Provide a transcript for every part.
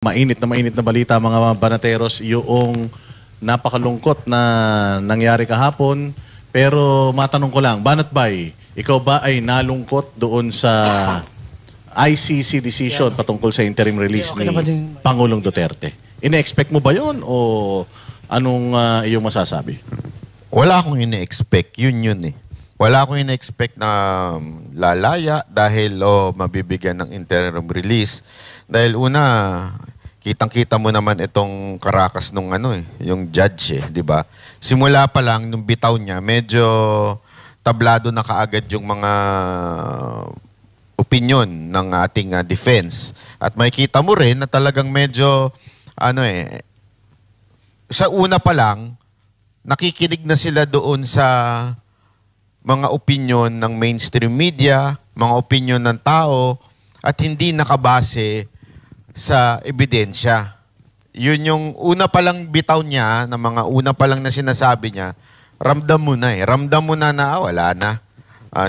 Mainit na balita mga banateros, yung napakalungkot na nangyari kahapon. Pero matanong ko lang, Banat Bay, ikaw ba ay nalungkot doon sa ICC decision patungkol sa interim release ni Pangulong Duterte? Ine-expect mo ba yun o anong iyong masasabi? Wala akong ine-expect, yun eh. Wala akong ine-expect na lalaya dahil mabibigyan ng interim release. Dahil una, kitang-kita mo naman itong karakas nung yung judge di ba? Simula pa lang nung bitaw niya, medyo tablado na kaagad yung mga opinion ng ating defense. At makikita mo rin na talagang medyo sa una pa lang nakikinig na sila doon sa mga opinion ng mainstream media, mga opinion ng tao at hindi nakabase sa ebidensya. Yun yung una pa lang bitaw niya, na mga una pa lang na sinasabi niya, ramdam mo na Ramdam mo na wala na.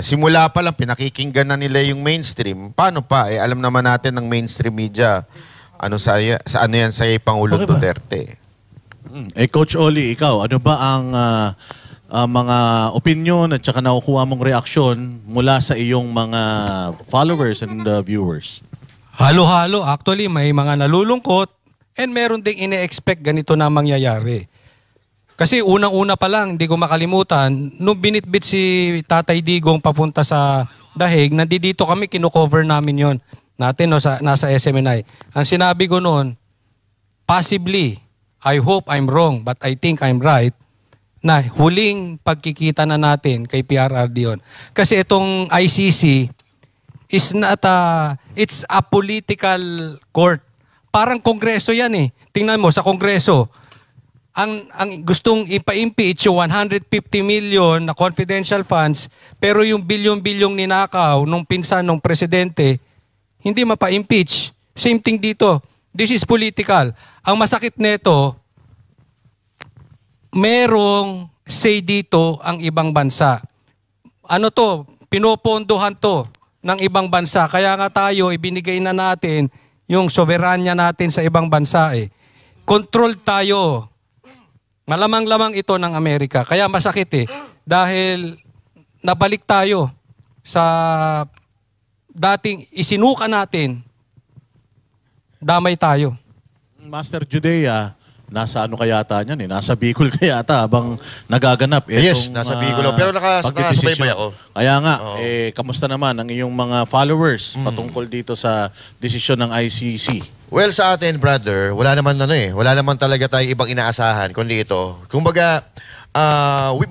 Simula pa lang, pinakikinggan na nila yung mainstream. Paano pa? Alam naman natin ng mainstream media, ano yan sa Pangulong Duterte. Coach Oli, ikaw, ano ba ang mga opinion at saka nakukuha mong reaksyon mula sa iyong mga followers and viewers? Halo-halo. Actually, may mga nalulungkot and meron ding ine-expect ganito na mangyayari. Kasi unang-una pa lang, hindi ko makalimutan, nung binitbit si Tatay Digong papunta sa Dahig, nandito kami, kino-cover namin yon natin nasa SMNI. Ang sinabi ko noon, possibly, I hope I'm wrong, but I think I'm right, na huling pagkikita na natin kay PRRD yun. Kasi itong ICC, it's a political court. Parang kongreso yan eh. Tingnan mo, sa kongreso, ang gustong ipa-impeach yung 150 million na confidential funds, pero yung bilyon-bilyong ninakaw nung pinsan ng presidente, hindi mapa-impeach. Same thing dito. This is political. Ang masakit nito, merong say dito ang ibang bansa. Pinopondohan to ng ibang bansa. Kaya nga tayo, ibinigay na natin yung soberanya natin sa ibang bansa Control tayo. Malamang-lamang ito ng Amerika. Kaya masakit dahil nabalik tayo sa dating isinuka natin, damay tayo. Master Judea, nasa ano kayata niyan nasa Bicol kayata habang nagaganap yes, nasa Bicol. Pero nakasubaybay ako. Kaya nga, kamusta naman ang iyong mga followers patungkol dito sa desisyon ng ICC? Well, sa atin, brother, wala naman wala naman talaga tayo ibang inaasahan kundi ito. Kumbaga, we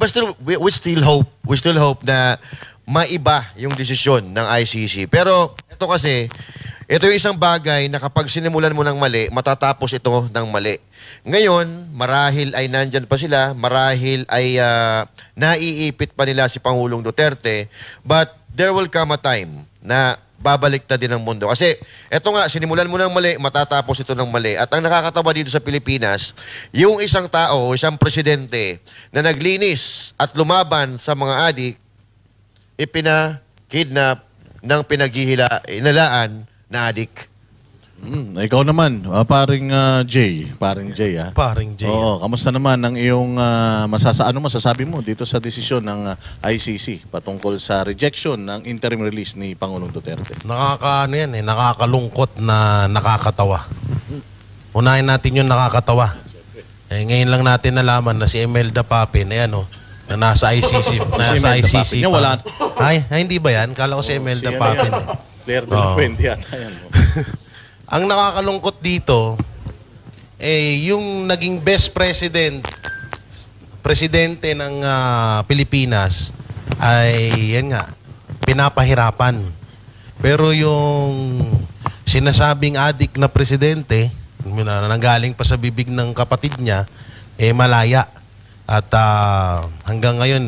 still hope na maiba yung desisyon ng ICC. Pero ito kasi, ito yung isang bagay na kapag sinimulan mo ng mali, matatapos ito ng mali. Ngayon, marahil ay nandyan pa sila, marahil ay naiipit pa nila si Pangulong Duterte, but there will come a time na babalik na din ang mundo. Kasi eto nga, sinimulan mo ng mali, matatapos ito ng mali. At ang nakakatawa dito sa Pilipinas, yung isang tao, isang presidente na naglinis at lumaban sa mga adik, ipina-kidnap ng inalaan na adik. Ikaw naman, paring Jay. Paring Jay, Paring Jay. Oo, kamusta naman ang iyong masasabi mo dito sa desisyon ng ICC patungkol sa rejection ng interim release ni Pangulong Duterte? Nakakalungkot na nakakatawa. Unahin natin yung nakakatawa. Ngayon lang natin nalaman na si Imelda Papin, na nasa ICC. Nasa ICC pa. Ay, hindi ba yan? Kala ko si Imelda Papin. Claire de la Fuente yata yan. Ang nakakalungkot dito, yung naging best presidente ng Pilipinas ay, pinapahirapan. Pero yung sinasabing adik na presidente, na nanggaling pa sa bibig ng kapatid niya, malaya. At hanggang ngayon,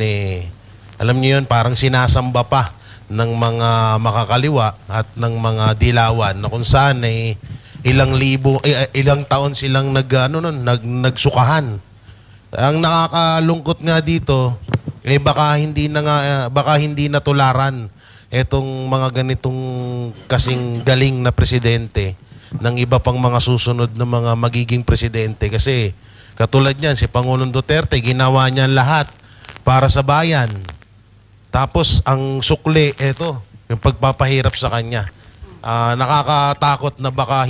alam niyo yun, parang sinasamba pa ng mga makakaliwa at ng mga dilawan na kung saan ilang taon silang nagsukahan. Ang nakakalungkot nga dito baka hindi natularan etong mga ganitong kasing galing na presidente ng iba pang mga susunod na mga magiging presidente. Kasi katulad niyan, si Pangulong Duterte, ginawa niya lahat para sa bayan. Tapos ang sukli, yung pagpapahirap sa kanya. Nakakatakot na baka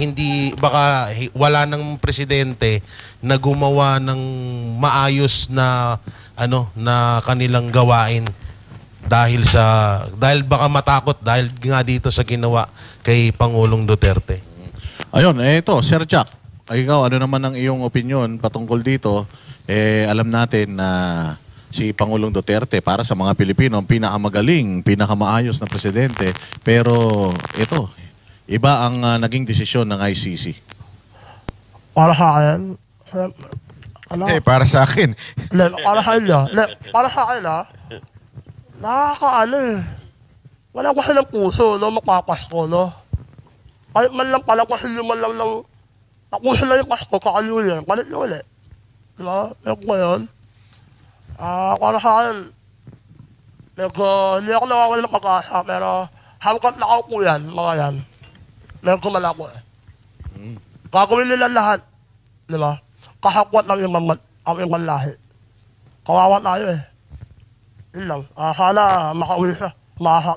wala ng presidente na gumawa ng maayos na na kanilang gawain dahil baka matakot dahil nga dito sa ginawa kay Pangulong Duterte. Ayun, ito, Sir Jack. Ikaw, ano naman ang iyong opinion patungkol dito? Alam natin na si Pangulong Duterte para sa mga Pilipino ang pinakamagaling, pinakamaayos na presidente. Pero ito, iba ang naging desisyon ng ICC. Para sa akin, para sa akin. para sa inyo, para sa akin wala kasi ng puso, mapapasko, Kahit man lang pala kasi man lang nakuha na yung Pasko, kakaliw palit nyo ulit. Diba? Pero ko yun, para sa akin, hindi ako nakawala ng pag-asa, pero hanggat nakaupo yan, mga yan, medyo malako Gagawin nila lahat, di ba? Kahakwat ng ang ibang lahi. Kawawa tayo Yun lang. Sana makauwi siya.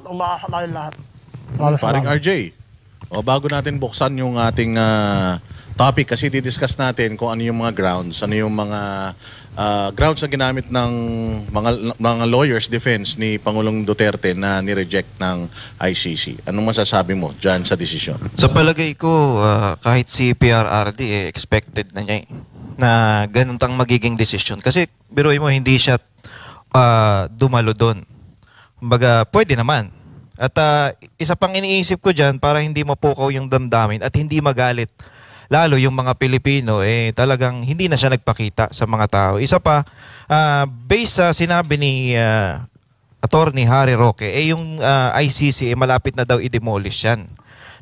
Umaasa tayo lahat. Paring RJ, bago natin buksan yung ating topic, kasi didiscuss natin kung ano yung mga grounds, ano yung mga grounds na ginamit ng mga lawyers defense ni Pangulong Duterte na ni-reject ng ICC. Anong masasabi mo dyan sa desisyon? Sa palagay ko, kahit si PRRD, expected na niya na ganun tang magiging desisyon. Kasi biruin mo, hindi siya dumalo doon. Kumbaga, pwede naman. At isa pang iniisip ko dyan para hindi mapukaw yung damdamin at hindi magalit lalo yung mga Pilipino, talagang hindi na siya nagpakita sa mga tao. Isa pa, based sa sinabi ni Attorney Harry Roque, yung ICC, malapit na daw i-demolish yan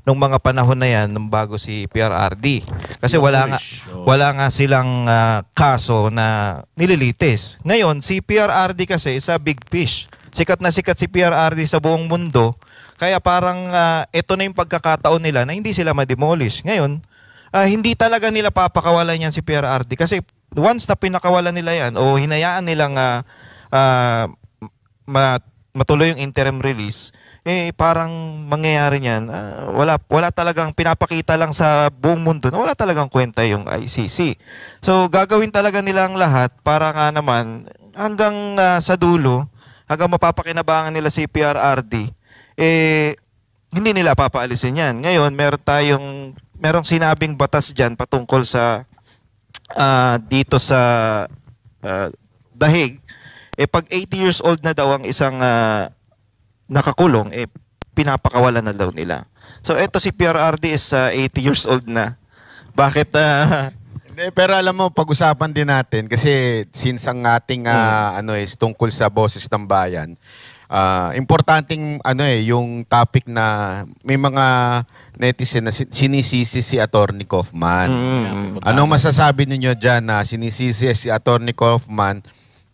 nung mga panahon na yan, nung bago si PRRD. Kasi wala nga silang kaso na nililitis. Ngayon, si PRRD kasi is a big fish. Sikat na sikat si PRRD sa buong mundo. Kaya parang ito na yung pagkakataon nila na hindi sila ma-demolish. Ngayon, hindi talaga nila papakawalan yan si PRRD. Kasi once na pinakawalan nila yan o hinayaan nilang matuloy yung interim release, parang mangyayari niyan. Wala talagang pinapakita lang sa buong mundo na wala talagang kwenta yung ICC. So gagawin talaga nilang lahat para nga naman hanggang sa dulo, hanggang mapapakinabangan nila si PRRD, hindi nila papaalisin yan. Ngayon, merong sinabing batas dyan patungkol sa dito sa dahig. Pag 80 years old na daw ang isang nakakulong, pinapakawalan na daw nila. So eto si PRRD is 80 years old na. Bakit? Hindi, pero alam mo, pag-usapan din natin kasi since ang ating is tungkol sa boses ng bayan, importanteng yung topic na may mga netizen na sinisisi si Attorney Kaufman. Anong masasabi ninyo dyan na sinisisi si Attorney Kaufman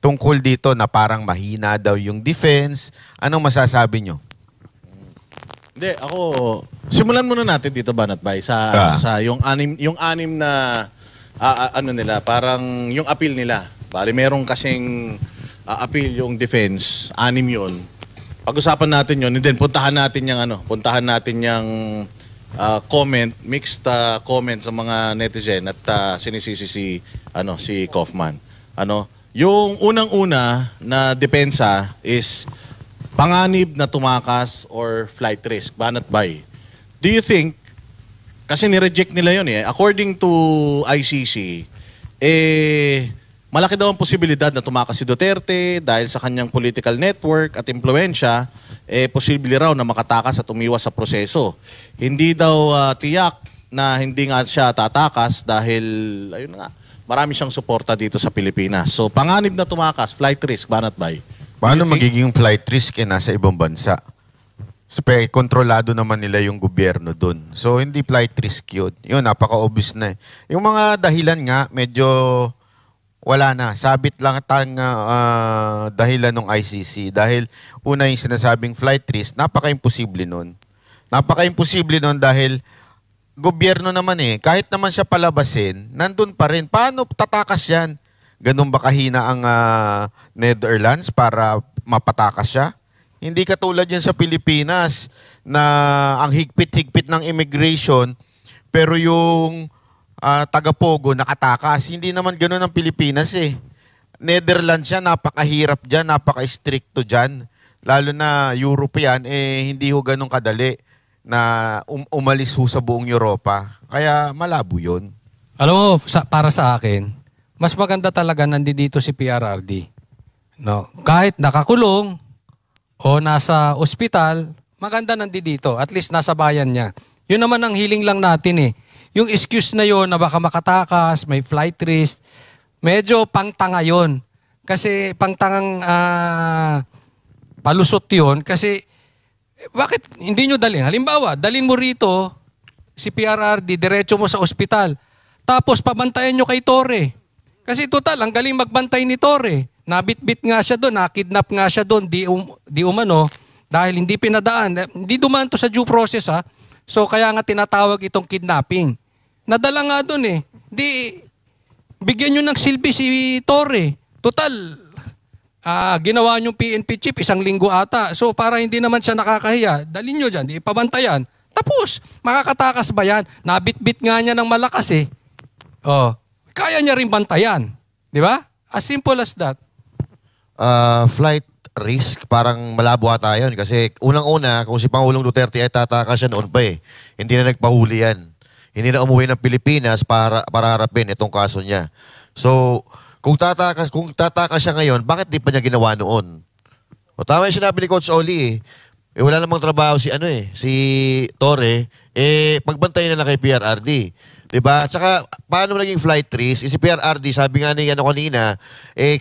tungkol dito na parang mahina daw yung defense? Anong masasabi nyo? Hindi, ako simulan muna natin dito, Banat Bay, sa yung anim na nila, parang yung appeal nila. Bali merong kasing appeal yung defense, 6 yun. Pag-usapan natin yun, and then puntahan natin yung comment, mixed comment sa mga netizen at sinisisi si Kaufman. Yung unang-una na depensa is panganib na tumakas or flight risk. Banat Bay, do you think, kasi ni-reject nila yun according to ICC, malaki daw ang posibilidad na tumakas si Duterte dahil sa kanyang political network at impluensya, posible raw na makatakas at umiwas sa proseso. Hindi daw tiyak na hindi nga siya tatakas dahil, ayun nga, marami siyang suporta dito sa Pilipinas. So, panganib na tumakas, flight risk, Banat Bay. Paano magiging flight risk nasa ibang bansa? So, kontrolado naman nila yung gobyerno dun. So, hindi flight risk yun. Yun, napaka-obvious na Yung mga dahilan nga, medyo wala na. Sabit lang tang dahilan ng ICC. Dahil una yung sinasabing flight risk, napaka-imposible nun. Napaka-imposible nun dahil gobyerno naman kahit naman siya palabasin, nandun pa rin. Paano tatakas yan? Ganun ba kahina ang Netherlands para mapatakas siya? Hindi katulad yan sa Pilipinas na ang higpit-higpit ng immigration pero yung taga-Pogo nakatakas. Hindi naman ganun ang Pilipinas Netherlands yan, napakahirap dyan, napaka-stricto dyan. Lalo na European, hindi ho ganun kadali na umalis ho sa buong Europa. Kaya malabo yun. Alam mo, para sa akin, mas maganda talaga nandito si PRRD. No? Kahit nakakulong o nasa ospital, maganda nandito. At least nasa bayan niya. Yun naman ang hiling lang natin Yung excuse na yun na baka makatakas, may flight risk, medyo pangtanga yun. Kasi pangtangang palusot yun. Kasi bakit hindi nyo dalhin? Halimbawa, dalhin mo rito si PRRD, diretso mo sa ospital. Tapos pabantayan nyo kay Torre. Kasi total, ang galing magbantay ni Torre. Nabitbit nga siya doon, nakidnap nga siya doon, di umano, dahil hindi pinadaan. Hindi dumaan to sa due process So kaya nga tinatawag itong kidnapping. Nadala nga doon Di, bigyan nyo ng silbi si Torre. Total, ginawa nyo PNP chief 1 linggo ata. So para hindi naman siya nakakahiya, dalhin nyo dyan, di ipabantayan. Tapos, makakatakas ba yan? Nabitbit nga niya ng malakas kaya niya rin bantayan. Di ba? As simple as that. Flight risk, parang malabo ata yun. Kasi unang-una, kung si Pangulong Duterte ay tatakas siya noon pa Hindi na nagpahuli yan. Hindi na umuwi ng Pilipinas para harapin itong kaso niya. So, kung tatakas siya ngayon, bakit di pa niya ginawa noon? O tama yung sinabi ni Coach Oli wala namang trabaho si si Torre, pagbantayan na lang kay PRRD. Diba? At saka, paano naging flight risk? Si PRRD, sabi nga ni kanina,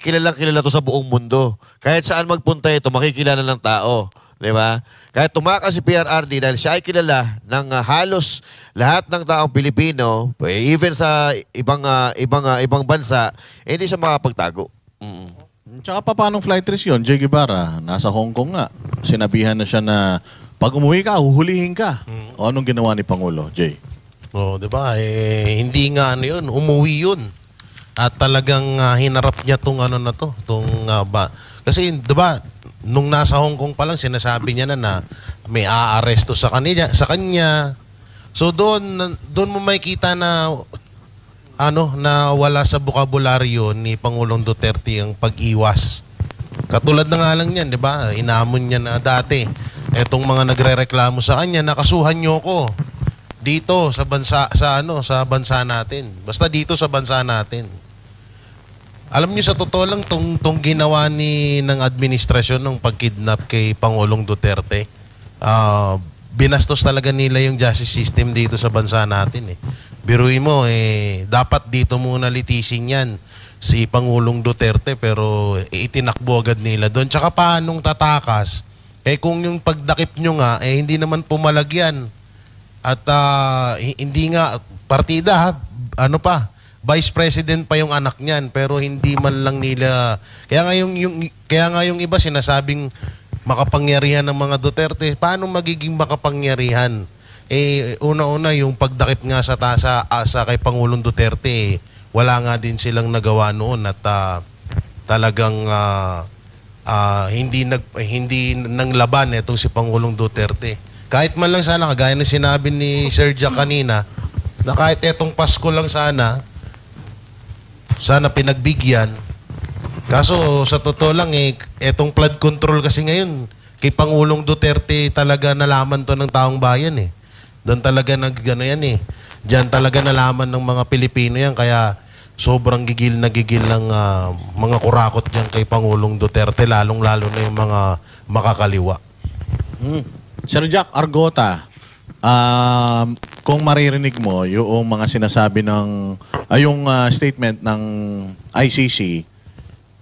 kilala to sa buong mundo. Kahit saan magpunta ito, makikilala ng tao. Diba? Kahit tumakas si PRRD dahil siya ay kilala ng halos lahat ng taong Pilipino, even sa ibang bansa, hindi siya makapagtago. Tsaka paano flight risk yun? Jay Guevara, nasa Hong Kong nga. Sinabihan na siya na pag umuwi ka, huhulihin ka. O anong ginawa ni Pangulo, Jay? Diba? Hindi nga yun, umuwi yun. At talagang hinarap niya tong na to. Kasi, diba, nung nasa Hong Kong pa lang, sinasabi niya na may aaresto sa kanya. So doon mo makikita na na wala sa bokabularyo ni Pangulong Duterte ang pag-iwas. Katulad na nga lang yan, 'di ba? Inamon niya na dati. Etong mga nagrereklamo sa kanya, nakasuhan niyo ko dito sa bansa natin. Basta dito sa bansa natin. Alam niyo sa totoo lang tong ginawa ng administrasyon ng pagkidnap kay Pangulong Duterte. Binastos talaga nila yung justice system dito sa bansa natin Biruin mo dapat dito muna litisin yan si Pangulong Duterte pero itinakbo agad nila doon. Tsaka paanong tatakas? Kung yung pagdakip nyo nga hindi naman pumalagyan at hindi nga partida Vice President pa yung anak niyan pero hindi man lang nila kaya nga yung iba sinasabing makapangyarihan ng mga Duterte. Paano magiging makapangyarihan? Una-una yung pagdakip nga sa kay Pangulong Duterte, wala nga din silang nagawa noon at talagang hindi nang laban itong si Pangulong Duterte. Kahit man lang sana, kagaya na sinabi ni Sir Jack kanina, na kahit etong Pasko lang sana pinagbigyan. Kaso sa totoo lang etong flood control kasi ngayon kay Pangulong Duterte talaga nalaman to ng taong bayan Doon talaga Diyan talaga nalaman ng mga Pilipino yan kaya sobrang gigil ng mga kurakot diyan kay Pangulong Duterte lalong-lalo na yung mga makakaliwa. Sir Jack Argota, kung maririnig mo yung mga sinasabi yung statement ng ICC,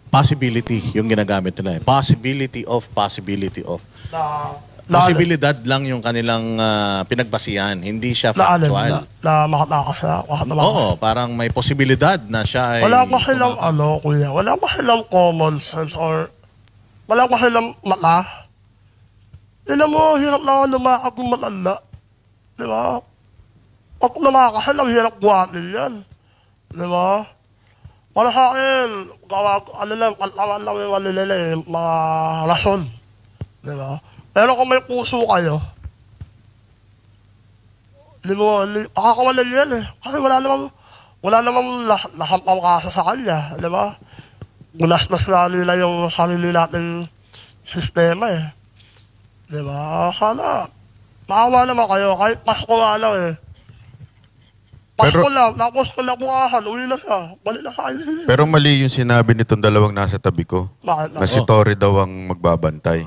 possibility yung ginagamit nila possibility of. Posibilidad lang yung kanilang pinagbasihan. Hindi siya factual. Na makatakas na. Oo, parang may posibilidad na siya ay... Wala pa silang kuya. Wala pa silang common sense or wala pa silang mata. Tignan mo, hirap na lumakad ng matanda. Di ba? Pag lumakas yan, ang hirap buhatin yan. Di ba? Para sa akin, ano lang, kantawan lang yung ano nila eh, mga rason. Di ba? Pero kung may puso kayo, makakawalan yan eh. Kasi wala namang nasampang kaso sa kanya. Di ba? Gunastos na nila yung sarili nating sistema eh. Di ba? Sana, maawa naman kayo. Kahit Pasko nga lang eh. Pasko lang, tapos kinabukasan, uwi na siya. Balik na sa ICC. Pero mali yung sinabi nitong dalawang nasa tabi ko. Bakit Na si Tory daw ang magbabantay.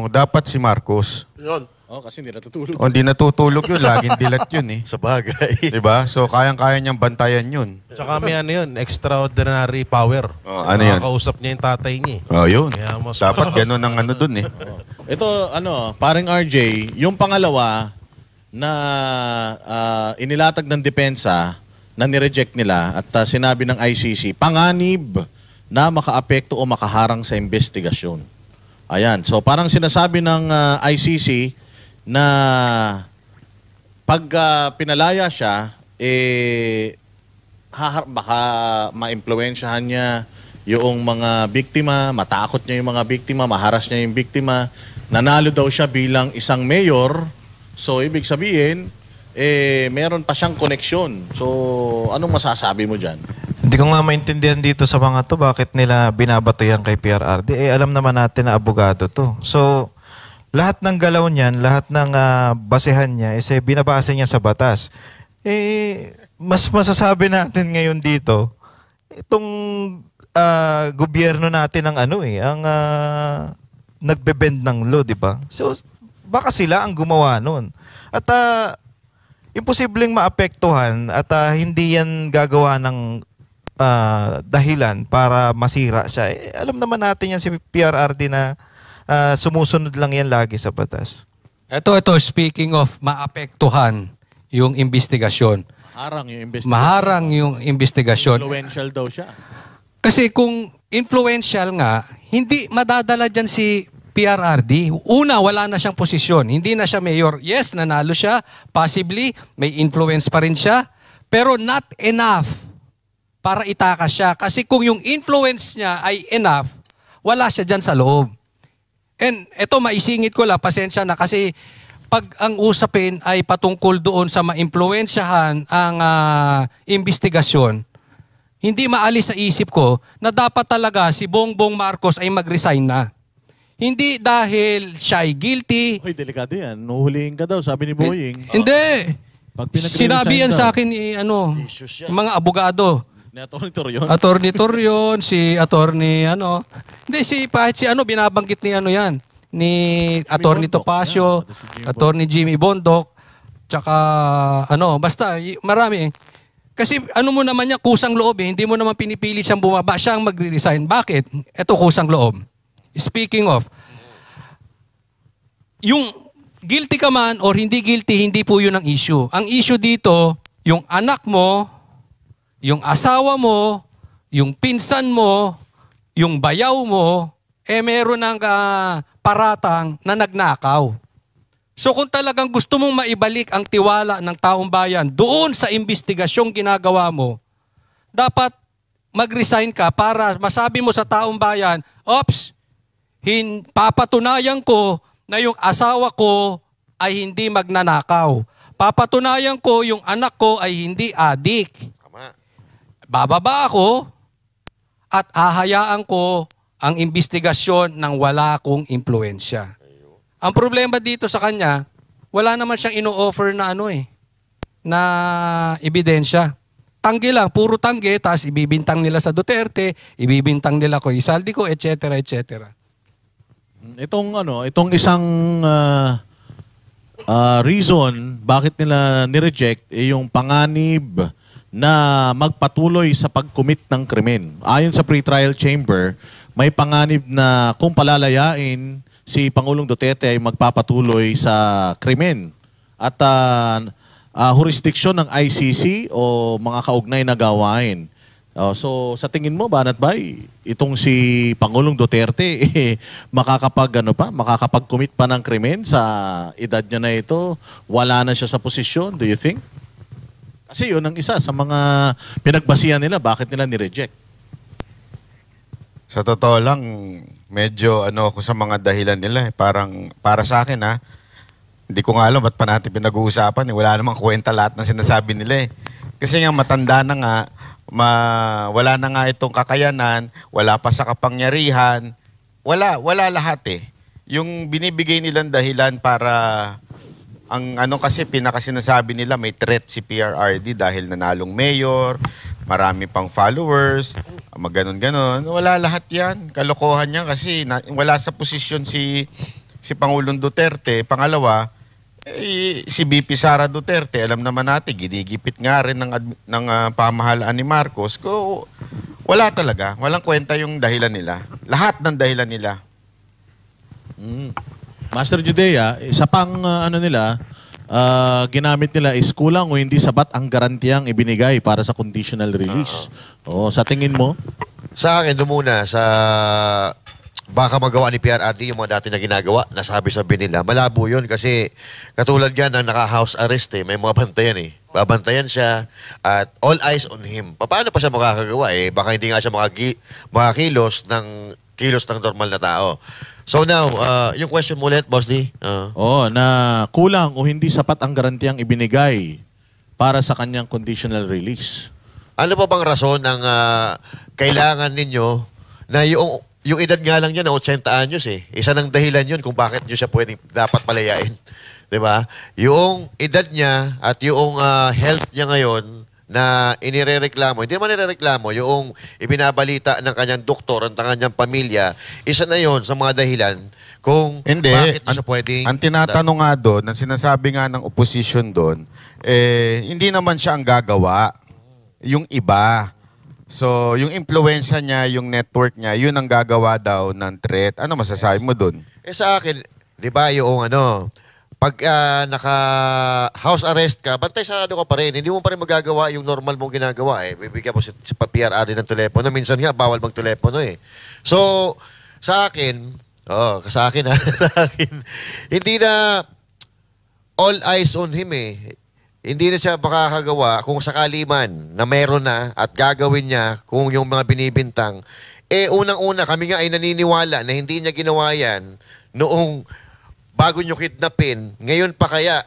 Dapat si Marcos. Yun. Kasi hindi natutulog. Hindi natutulog yun. Laging dilat yun eh. Sa bagay. Diba? So, kayang-kaya niyang bantayan yun. Tsaka may ano yun, extraordinary power. Ano yan? Nakakausap niya yung tatay niya. Yun. Kaya mas- Dapat ganun ang ano dun eh. Ito, paring RJ, yung pangalawa na inilatag ng depensa na nireject nila at sinabi ng ICC, panganib na makaapekto o makaharang sa investigasyon. Ayan. So parang sinasabi ng ICC na pag pinalaya siya, baka ma-impluwensyahan niya yung mga biktima, matakot niya yung mga biktima, maharas niya yung biktima. Nanalo daw siya bilang isang mayor. So, ibig sabihin, meron pa siyang koneksyon. So, anong masasabi mo dyan? Hindi ko nga maintindihan dito sa mga to bakit nila binabato yan kay PRRD. Alam naman natin na abogado to. So, lahat ng galaw niyan, lahat ng basehan niya, binabase niya sa batas. Mas masasabi natin ngayon dito, itong gobyerno natin ang nagbe-bend ng law, di ba? So, baka sila ang gumawa nun. At imposibleng maapektuhan at hindi yan gagawa ng dahilan para masira siya. Alam naman natin yan si PRRD na sumusunod lang yan lagi sa batas. Ito, speaking of maapektuhan yung investigasyon. Maharang yung investigasyon. Yung investigasyon. Influential daw siya. Kasi kung influential nga, hindi madadala dyan si PRRD. Una, wala na siyang posisyon. Hindi na siya mayor. Yes, nanalo siya. Possibly, may influence pa rin siya. Pero not enough para itakas siya. Kasi kung yung influence niya ay enough, wala siya dyan sa loob. And eto, maisingit ko lang, pasensya na kasi pag ang usapin ay patungkol doon sa maimpluwensyahan ang investigasyon, hindi maalis sa isip ko na dapat talaga si Bongbong Marcos ay mag-resign na. Hindi dahil siya ay guilty. Hoy, delikado yan. Nuhulihin ka daw, sabi ni Boying. Hindi. Pag pinag-resign Sinabi yan daw. sa akin yung mga abogado. Ni Atty. Torion. Attorney Torion, si Attorney Hindi, kahit si binabanggit ni yan. Ni Attorney Bondok. Topacio, Si Jimmy Attorney Jimmy Bondok, tsaka basta marami. Kasi mo naman niya, kusang loob hindi mo naman pinipili siyang bumaba, siyang magre-resign. Bakit? Ito kusang loob. Speaking of, yung guilty ka man or hindi guilty, hindi po yun ang issue. Ang issue dito, yung anak mo, yung asawa mo, yung pinsan mo, yung bayaw mo, meron ng paratang na nagnakaw. So kung talagang gusto mong maibalik ang tiwala ng taong bayan doon sa investigasyong ginagawa mo, dapat mag-resign ka para masabi mo sa taong bayan, ops, papatunayan ko na yung asawa ko ay hindi magnanakaw. Papatunayan ko yung anak ko ay hindi adik. Bababa ako at hahayaan ko ang investigasyon ng wala akong impluensya. Ang problema dito sa kanya, wala naman siyang ino-offer na na ebidensya. Tanggi lang, puro tanggi, tapos ibibintang nila sa Duterte, ibibintang nila ko Isaldico, etc. etc. Itong isang reason bakit nila nireject yung panganib na magpatuloy sa pag-commit ng krimen. Ayon sa pre-trial chamber, may panganib na kung palalayain si Pangulong Duterte ay magpapatuloy sa krimen. At jurisdiksyon ng ICC o mga kaugnay na gawain Oh, so sa tingin mo, Banat Bay, itong si Pangulong Duterte makakapag-commit pa ng krimen sa edad niya na ito, wala na siya sa posisyon, do you think? Kasi yun ang isa sa mga pinagbasihan nila, bakit nila ni-reject. Sa totoo lang, medyo ako sa mga dahilan nila. Parang, para sa akin hindi ko nga alam ba't pa natin pinag-uusapan. Wala namang kwenta lahat ng sinasabi nila. Kasi nga matanda na nga, wala na nga itong kakayanan, wala pa sa kapangyarihan, wala lahat Yung binibigay nilang dahilan para, ang kasi pinakasinasabi nila, may threat si PRRD dahil nanalong mayor, marami pang followers, maganon-ganon. Wala lahat yan. Kalokohan yan kasi wala sa posisyon si Pangulong Duterte. Pangalawa, si BP Sara Duterte, alam naman natin, ginigipit nga rin ng pamahalaan ni Marcos. Wala talaga. Walang kwenta yung dahilan nila. Lahat ng dahilan nila. Master Judea, isa pang ginamit nila is kulang o hindi sapat ang garantiyang ibinigay para sa conditional release. Sa tingin mo? Sa akin, doon muna, baka magawa ni PRRD yung mga dati na ginagawa, nasabi-sabi nila. Malabo yun kasi katulad yan na naka-house arrest may mga bantayan Babantayan siya at all eyes on him. Paano pa siya makakagawa Baka hindi nga siya makakilos ng normal na tao. So now, yung question mo ulit, Boss D? Na kulang o hindi sapat ang garantiyang ibinigay para sa kanyang conditional release. Ano pa bang rason ng kailangan ninyo na yung edad nga lang niya na 80 anyos Isa ng dahilan yun kung bakit nyo siya dapat palayain. Diba? Yung edad niya at yung health niya ngayon na inirereklamo, hindi naman inirereklamo, yung ibinabalita ng kanyang doktor at ng kanyang pamilya, isa na yon sa mga dahilan kung bakit siya pwedeng... Ang tinatanong nga doon, ang sinasabi nga ng opposition doon, hindi naman siya ang gagawa, yung iba. So, yung influensya niya, yung network niya, yun ang gagawa daw ng threat. Ano masasabi mo doon? Sa akin, di ba, yung pag naka-house arrest ka, bantay sarado ka pa rin. Hindi mo pa rin magagawa yung normal mong ginagawa Bibigyan mo si PRRD ng telepono. Minsan nga, bawal mag-telepono So, sa akin, sa akin hindi na all eyes on him Hindi na siya makakagawa kung sakali man na meron na at gagawin niya kung yung mga binibintang. Unang-una, kami nga ay naniniwala na hindi niya ginawa yan noong bago nyo kidnapin. Ngayon pa kaya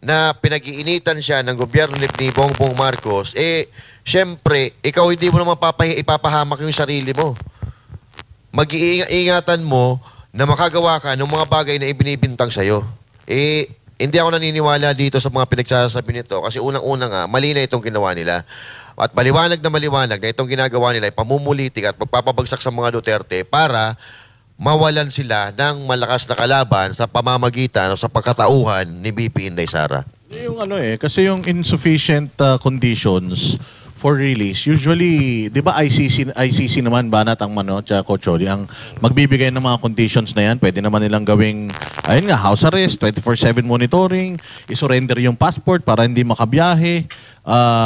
na pinag-iinitan siya ng gobyerno ni Bongbong Marcos, syempre, ikaw hindi mo naman ipapahamak yung sarili mo. Mag-iingatan mo na makagawa ka ng mga bagay na ibinibintang sa'yo. Hindi ako naniniwala dito sa mga pinagsasabi nito kasi unang-una nga, mali na itong ginawa nila. At maliwanag na itong ginagawa nila ay pamumulitik at pagpapabagsak sa mga Duterte para mawalan sila ng malakas na kalaban sa pamamagitan o sa pagkatauhan ni BP Inday Sara. Yung kasi yung insufficient conditions for release, usually, di ba ICC naman, Banat ang Coach Oli, ang magbibigay ng mga conditions na yan, pwede naman nilang gawing, house arrest, 24/7 monitoring, isurrender yung passport para hindi makabiyahe,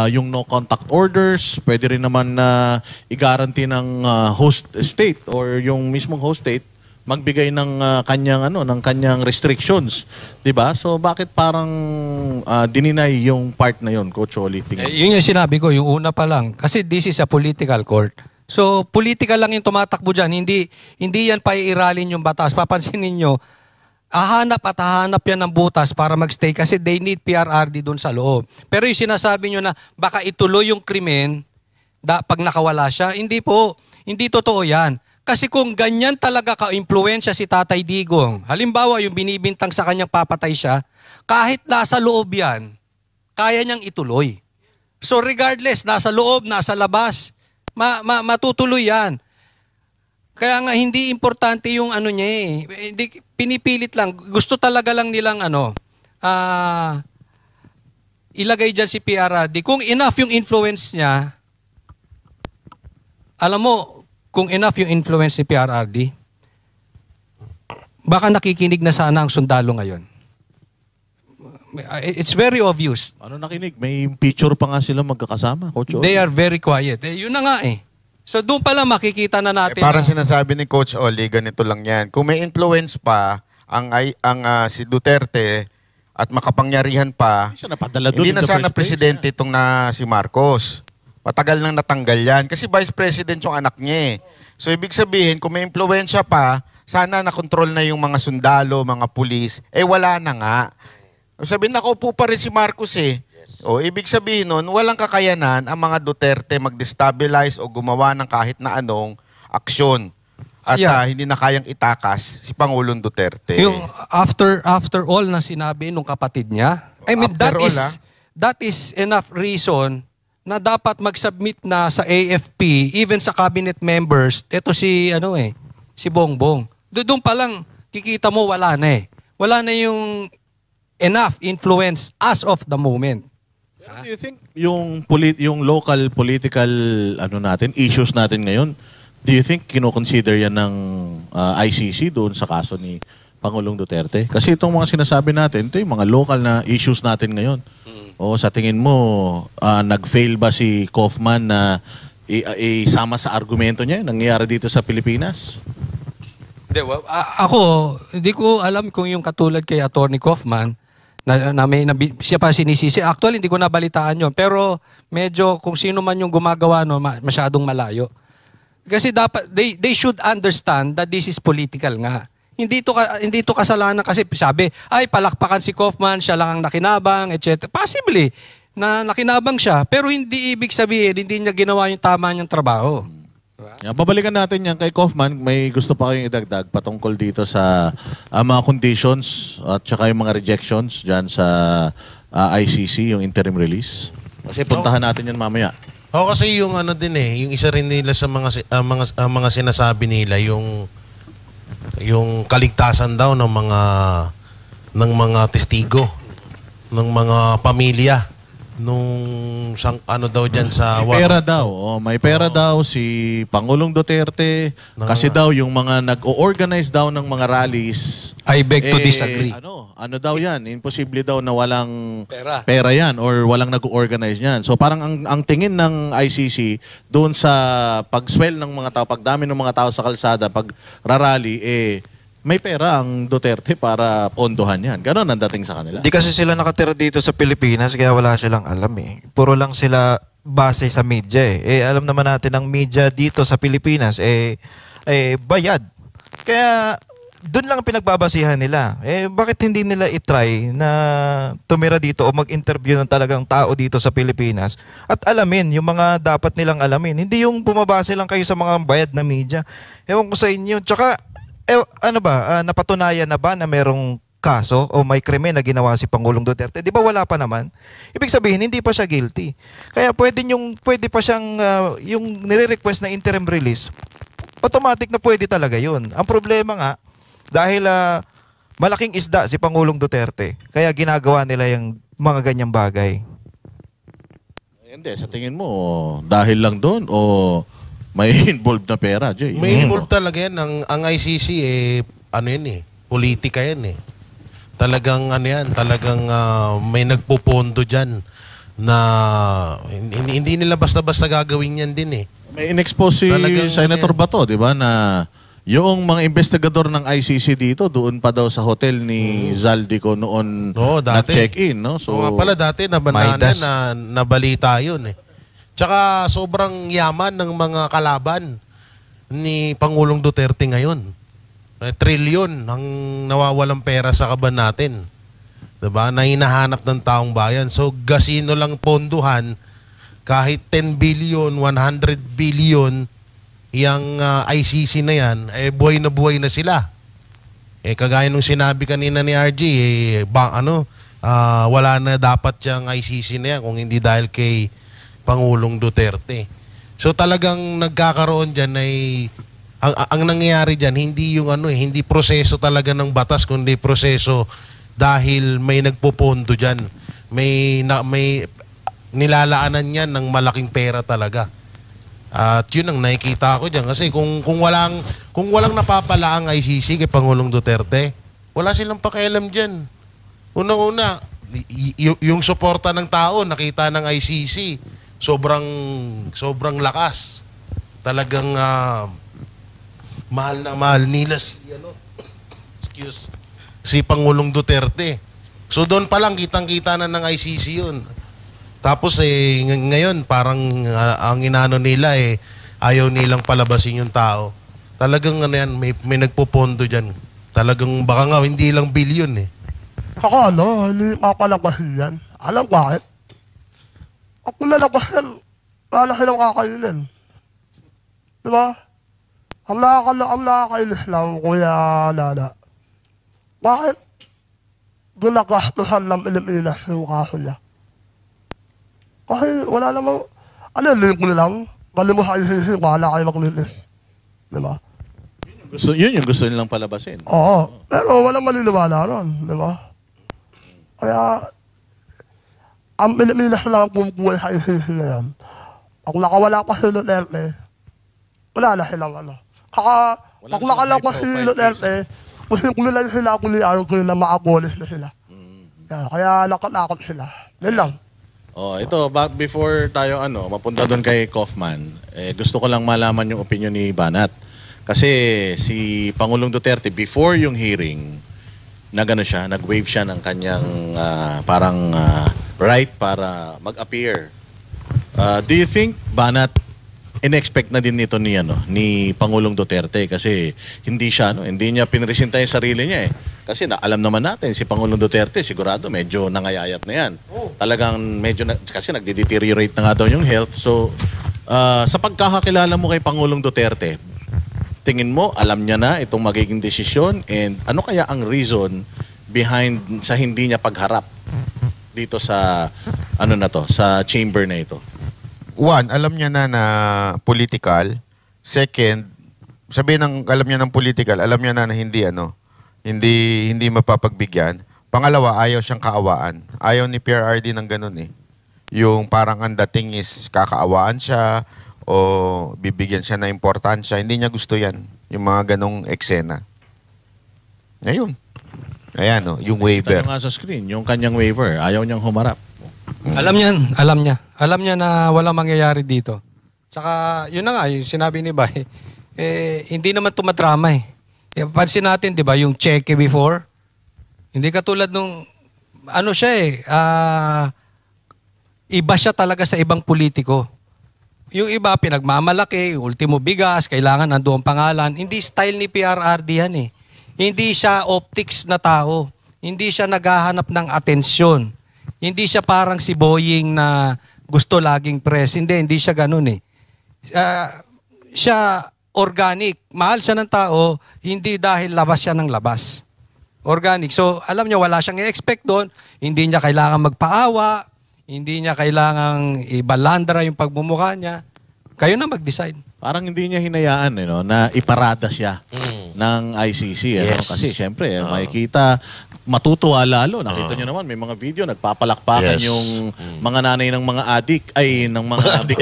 yung no contact orders, pwede rin naman na i-guarantee ng host state or yung mismong host state magbigay ng kanyang restrictions, 'di ba? So bakit parang dininay yung part na yon, Coach Oli? Yun yung sinabi ko, yung una pa lang, kasi this is a political court. So political lang yung tumatakbo diyan, hindi yan paiiralin yung batas. Papansin niyo, hahanap yan ng butas para magstay kasi they need PRRD doon sa loob. Pero yung sinasabi nyo na baka ituloy yung krimen pag nakawala siya, hindi po. Hindi totoo yan. Kasi kung ganyan talaga ka-impluensya si Tatay Digong, halimbawa yung binibintang sa kanyang papatay siya, kahit nasa loob yan, kaya niyang ituloy. So regardless, nasa loob, nasa labas, matutuloy yan. Kaya nga hindi importante yung niya Hindi, pinipilit lang. Gusto talaga lang nilang ilagay dyan si PRRD. Kung enough yung influence niya, alam mo, kung enough yung influence ni PRRD, baka nakikinig na sana ang sundalo ngayon. it's very obvious. Ano nakinig? May picture pa nga sila magkakasama, Coach Oli. They are very quiet. Yun na nga eh. So doon pala makikita na natin. Parang na, sinasabi ni Coach Oli, ganito lang yan. Kung may influence pa si Duterte at makapangyarihan pa, Hindi siya napadala doon hindi in na the sana first place. presidente itong na si Marcos. Matagal nang natanggal yan. Kasi vice president yung anak niya eh. So ibig sabihin, kung may influensya pa, sana nakontrol na yung mga sundalo, mga pulis. Eh wala na nga. Sabihin, nakaupo pa rin si Marcos eh. O ibig sabihin nun, walang kakayanan ang mga Duterte mag-destabilize o gumawa ng kahit na anong aksyon. At Yeah. hindi na kayang itakas si Pangulong Duterte. yung after all na sinabi nung kapatid niya, I mean, After all, that is enough reason na dapat mag-submit na sa AFP, even sa cabinet members, ito si Bongbong. Doon pa lang, kikita mo wala na eh. Wala na yung enough influence as of the moment. Pero do you think yung local political issues natin ngayon, do you think kino-consider yan ng ICC doon sa kaso ni Pangulong Duterte? Kasi itong mga sinasabi natin, ito yung mga local na issues natin ngayon. O sa tingin mo, nag-fail ba si Kaufman na isama sa argumento niya nangyayari dito sa Pilipinas? Ako, hindi ko alam kung yung katulad kay Attorney Kaufman, siya pa sinisisi. Actually, hindi ko nabalitaan yon. Pero medyo kung sino man yung gumagawa, masyadong malayo. Kasi dapat, they should understand that this is political nga. Hindi to kasalanan kasi sabi, ay palakpakan si Kaufman, siya lang ang nakinabang, etc. Possibly, na nakinabang siya. Pero hindi ibig sabihin, hindi niya ginawa yung tama niyang trabaho. Yan, babalikan natin yan kay Kaufman. May gusto pa kayong idagdag patungkol dito sa mga conditions at saka yung mga rejections dyan sa ICC, yung interim release. Kasi puntahan natin yan mamaya. Kasi yung yung isa rin nila sa mga sinasabi nila, yung kaligtasan daw ng mga testigo, ng mga pamilya nung daw diyan sa May pera daw. May pera daw si Pangulong Duterte kasi daw yung mga nag-o-organize daw ng mga rallies. I beg to disagree. Ano daw yan? Imposible daw na walang Pera. yan or walang nag-o-organize yan. So parang ang tingin ng ICC doon sa pag-swell ng mga tao, pagdami ng mga tao sa kalsada, pag rarally, may pera ang Duterte para pondohan yan. Ganon ang dating sa kanila. Di kasi sila nakatira dito sa Pilipinas kaya wala silang alam eh. Puro lang sila base sa media eh. Alam naman natin ang media dito sa Pilipinas bayad. Kaya doon lang pinagbabasihan nila. Bakit hindi nila itry na tumira dito o mag-interview ng talagang tao dito sa Pilipinas at alamin yung mga dapat nilang alamin. Hindi yung bumabase lang kayo sa mga bayad na media. Ewan ko sa inyo. Tsaka napatunayan na ba na merong kaso o may krimen na ginawa si Pangulong Duterte? Di ba wala pa naman? Ibig sabihin, hindi pa siya guilty. Kaya pwede pa siyang, yung nire-request na interim release, automatic na pwede talaga yun. Ang problema nga, dahil malaking isda si Pangulong Duterte, kaya ginagawa nila yung mga ganyang bagay. Hindi, sa tingin mo, dahil lang doon o may involved na pera, Jay? May involved talaga yan. Ang ICC, politika yan eh. Talagang talagang may nagpupondo dyan na hindi nila basta-basta gagawin yan din eh. May in-expose si Talagang Senator Bato, di ba, na yung mga investigador ng ICC dito, doon pa daw sa hotel ni Zaldico noon dati. nag-check-in, no? So nga pala dati nabalita yun eh. Tsaka sobrang yaman ng mga kalaban ni Pangulong Duterte ngayon. Trilyon ang nawawalang pera sa kaban natin. Diba? Na hinahanap ng taong bayan. So gasino lang ponduhan, kahit 10 billion, 100 billion, yung ICC na yan, buhay na sila. Kagaya nung sinabi kanina ni RG, wala na dapat yung ICC na yan kung hindi dahil kay Pangulong Duterte. So talagang nagkakaroon diyan ay ang nangyayari diyan hindi yung hindi proseso talaga ng batas kundi proseso dahil may nagpopondo diyan. May nilalaanan niyan ng malaking pera talaga. At yun ang nakikita ko diyan kasi kung walang napapala ang ICC kay Pangulong Duterte, wala silang pakialam diyan. Unang-una, yung suporta ng tao, nakita ng ICC, sobrang lakas. Talagang mahal na mahal nila si Pangulong Duterte. So doon pa lang kitang-kita na ng ICC yun. Tapos ngayon parang ang inano nila ayaw nilang palabasin yung tao. Talagang yan, may nagpopondo diyan. Talagang baka nga hindi lang bilyon Saka hindi papalabasin yan. Alam bakit? Ako nalabasan, wala silang kakainin. Diba? Ang nakakainis lang, Kuya Nana. Bakit ginagastusan ng Pilipinas yung kaso niya? Kasi wala namang, link nyo lang, galing mo sa ICC, wala kayo maglinis. Diba? Yun yung gusto nilang palabasin. Oo, pero walang maniniwala ron, diba? Kaya, ang Pilipinas lang ang pumupuhay sa ICC na yan. Kung nakawala pa si Duterte, wala na silang Kaka, pag nakalaw si Duterte, posible lang sila kung niyayon ko na ma-abolish na sila. Kaya nakatakot sila. Yan lang. Ito, before tayo mapunta doon kay Kaufman, gusto ko lang malaman yung opinion ni Banat. Kasi si Pangulong Duterte, before yung hearing, nag-wave siya ng kanyang parang right para mag-appear. Do you think, Banat, in-expect na din nito ni Pangulong Duterte kasi hindi niya pinresenta yung sarili niya Kasi alam naman natin, si Pangulong Duterte sigurado medyo nangayayat na yan. Talagang kasi nagde-deteriorate na nga daw yung health. So, sa pagkakakilala mo kay Pangulong Duterte, tingin mo, alam niya na itong magiging desisyon and ano kaya ang reason behind sa hindi niya pagharap dito sa sa chamber na ito? One, alam niya na political. Second, alam niya ng political, alam niya na hindi mapapagbigyan. Pangalawa, ayaw siyang kaawaan. Ayaw ni PRRD ng ganun Yung parang ang dating is kakaawaan siya o bibigyan siya na importansya. Hindi niya gusto yan. Yung mga ganong eksena. Ngayon. Ayan yung waiver. Ito nga sa screen, yung kanyang waiver. Ayaw niyang humarap. Alam niya. Alam niya na walang mangyayari dito. Tsaka, yun na nga, yung sinabi ni Bay, hindi naman tumadrama Pansin natin, di ba, yung cheque before, hindi katulad nung, iba siya talaga sa ibang politiko. Yung iba, pinagmamalaki, ultimo bigas, kailangan nandoon pangalan. Hindi style ni PRRD yan Hindi siya optics na tao. Hindi siya naghahanap ng atensyon. Hindi siya parang si Boying na gusto laging press. Hindi siya ganun Siya organic. Mahal siya ng tao, hindi dahil labas siya ng labas. Organic. So, alam niya, wala siyang i-expect doon. Hindi niya kailangan magpaawa. Hindi niya kailangang ibalandra yung pagmumukha niya. Kayo na mag-decide. Parang hindi niya hinayaan na iparada siya ng ICC. Yes. Kasi syempre, makikita, matutuwa lalo. Nakita niyo naman, may mga video, nagpapalakpakan Yes. yung mga nanay ng mga ng mga adik.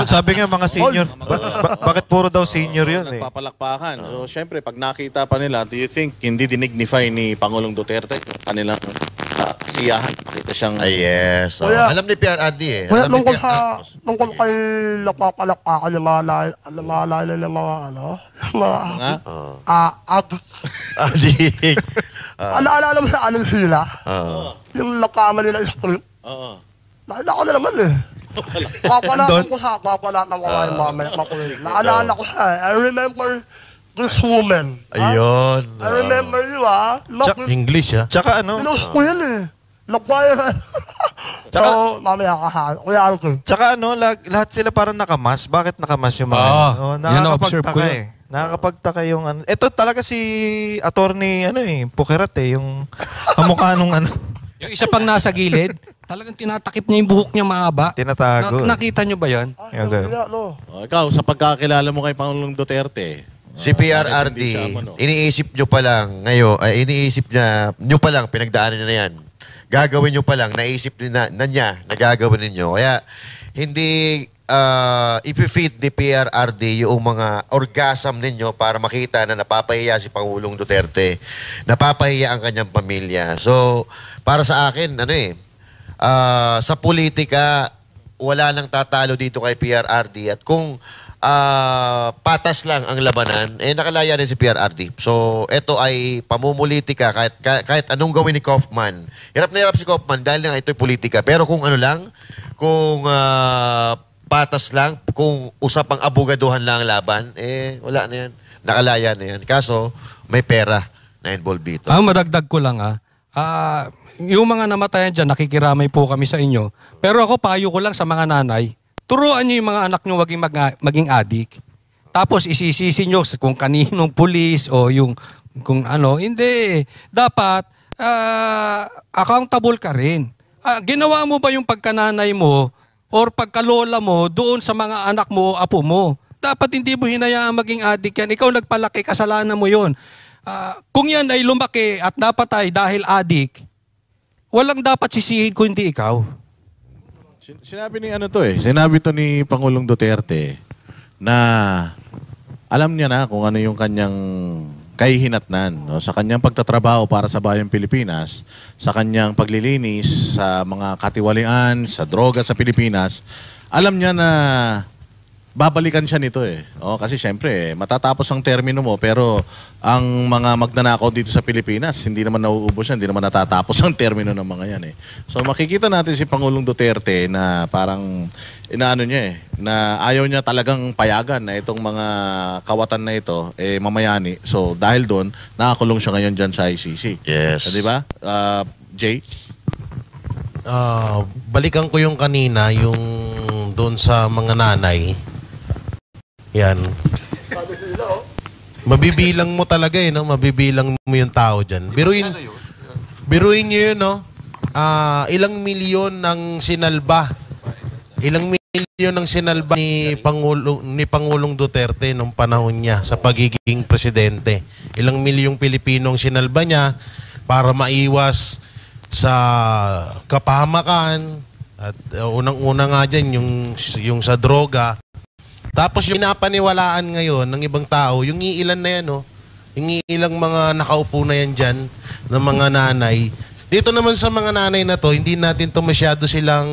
Sabi nga mga senior, bakit puro daw senior yun Nagpapalakpakan. So syempre, pag nakita pa nila, do you think hindi dinignify ni Pangulong Duterte yung kanilang kasiyahan? Nakita siyang... Yes. Kuya- Alam ni PRRD Kaya Alam ni tungkol kay napapalakpakan yung mga Adik. Alaalala mo sa anong sila? Yung nakamali na script. Nakita ko na naman Papalatan ko sa mamaya makulit. Naalala ko siya I remember this woman. Ayun. I remember you English Tsaka Pinost ko yan Nag-viral. So, mamaya ka Kuya Alcon. Tsaka lahat sila parang nakamas. Bakit nakamas yung mga yun na-observe ko nakakapagtaka Nakakapagtaka yung Ito talaga si attorney Pukerat yung kamukha nung Yung isa pang nasa gilid, talagang tinatakip niya yung buhok niya mahaba. Tinatago. Nakita niyo ba yan? Yes, sir. Ikaw, sa pagkakilala mo kay Pangulong Duterte, Si PRRD, iniisip nyo pa lang ngayon, iniisip nyo pa lang, pinagdaanan niya na yan. Gagawin nyo pa lang, naisip na niya na gagawin ninyo. Kaya, hindi ipifeed ni PRRD yung mga orgasm ninyo para makita na napapahiya si Pangulong Duterte, napapahiya ang kanyang pamilya. So, para sa akin, sa politika, wala nang tatalo dito kay PRRD at kung patas lang ang labanan, nakalaya rin si PRRD. So, ito ay pamumulitika kahit anong gawin ni Kaufman. Hirap na hirap si Kaufman dahil nga ito'y politika. Pero kung kung patas lang, kung usapang abogaduhan lang ang laban, wala na yan. Nakalaya na yan. Kaso, may pera na involved dito. Madagdag ko lang yung mga namatayan dyan, nakikiramay po kami sa inyo. Pero ako, payo ko lang sa mga nanay, turuan nyo yung mga anak nyo maging adik. Tapos isisisi nyo kung kaninong pulis o yung kung ano. Hindi. Dapat accountable ka rin. Ginawa mo ba yung pagkananay mo or pagkalola mo doon sa mga anak mo o apo mo? Dapat hindi mo hinayaan maging adik yan. Ikaw nagpalaki, kasalanan mo yun. Kung yan ay lumaki at dapat ay dahil adik, walang dapat sisihin kung hindi ikaw. Sinabi Sinabi to ni Pangulong Duterte na alam niya na kung ano yung kanyang kahihinatnan, no? Sa kanyang pagtatrabaho para sa bayang Pilipinas, sa kanyang paglilinis sa mga katiwalian, sa droga sa Pilipinas, alam niya na babalikan siya nito kasi syempre, matatapos ang termino mo pero ang mga magnanakaw dito sa Pilipinas, hindi naman nauubos yan, hindi naman natatapos ang termino ng mga yan So makikita natin si Pangulong Duterte na parang inaano niya na ayaw niya talagang payagan na itong mga kawatan na ito mamayani. So dahil doon, nakakulong siya ngayon dyan sa ICC. Yes. Di ba? Jay? Balikan ko yung kanina, yung doon sa mga nanay. Yan. Mabibilang mo talaga no? Mabibilang mo yung tao dyan. Biruin nyo yun, no? Ilang milyon ng sinalba. Ilang milyon ng sinalba ni Pangulong Duterte nung panahon niya sa pagiging presidente. Ilang milyong Pilipinong sinalba niya para maiwas sa kapahamakan at unang-una nga dyan yung sa droga. Tapos yung pinapaniwalaan ngayon ng ibang tao, yung iilan na yan, yung iilang mga nakaupo na yan dyan, ng mga nanay. Dito naman sa mga nanay na to, hindi natin to masyado silang,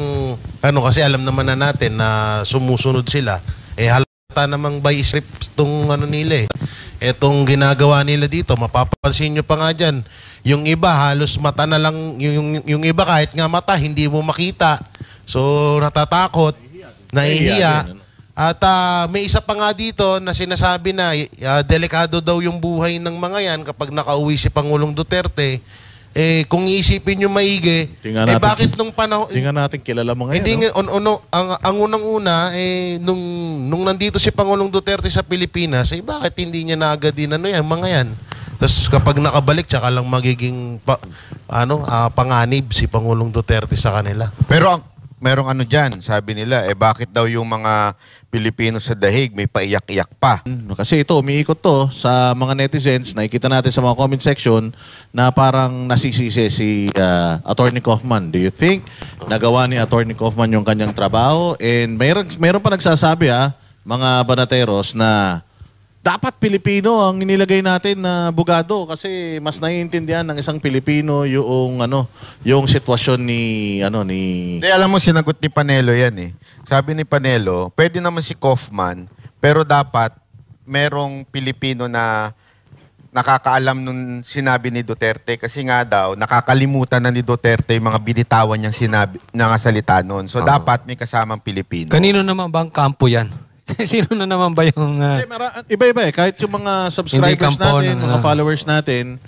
kasi alam naman na natin na sumusunod sila. Halata namang by script itong nila Etong ginagawa nila dito, mapapansin nyo pa nga dyan. Yung iba, halos mata na lang, yung iba kahit nga mata, hindi mo makita. So, natatakot, nahihiya. At may isa pa nga dito na sinasabi na delikado daw yung buhay ng mga yan kapag nakauwi si Pangulong Duterte. Kung iisipin nyo maigi, bakit nung panahon... Hindi nga natin kilala mo ngayon. Hindi ang unang-una, nung nandito si Pangulong Duterte sa Pilipinas, bakit hindi niya na agad din mga yan? Tapos kapag nakabalik, tsaka lang magiging panganib si Pangulong Duterte sa kanila. Pero merong dyan, sabi nila, bakit daw yung mga Pilipino sa dahig may paiyak-iyak pa? Kasi ito, umiikot to sa mga netizens, nakikita natin sa mga comment section na parang nasisisi si Attorney Kaufman. Do you think nagawa ni Attorney Kaufman yung kanyang trabaho? And mayroon pa nagsasabi mga banateros na dapat Pilipino ang inilagay natin na bugado kasi mas naiintindihan ng isang Pilipino yung sitwasyon ni Hindi, alam mo, sinagot ni Panelo yan Sabi ni Panelo, pwede naman si Kaufman, pero dapat merong Pilipino na nakakaalam nung sinabi ni Duterte kasi nga daw, nakakalimutan na ni Duterte yung mga binitawan niyang sinabi, na salita noon. So dapat may kasamang Pilipino. Kanino naman bang kampo yan? Sino na naman ba yung... Iba-iba Kahit yung mga subscribers natin, mga followers natin,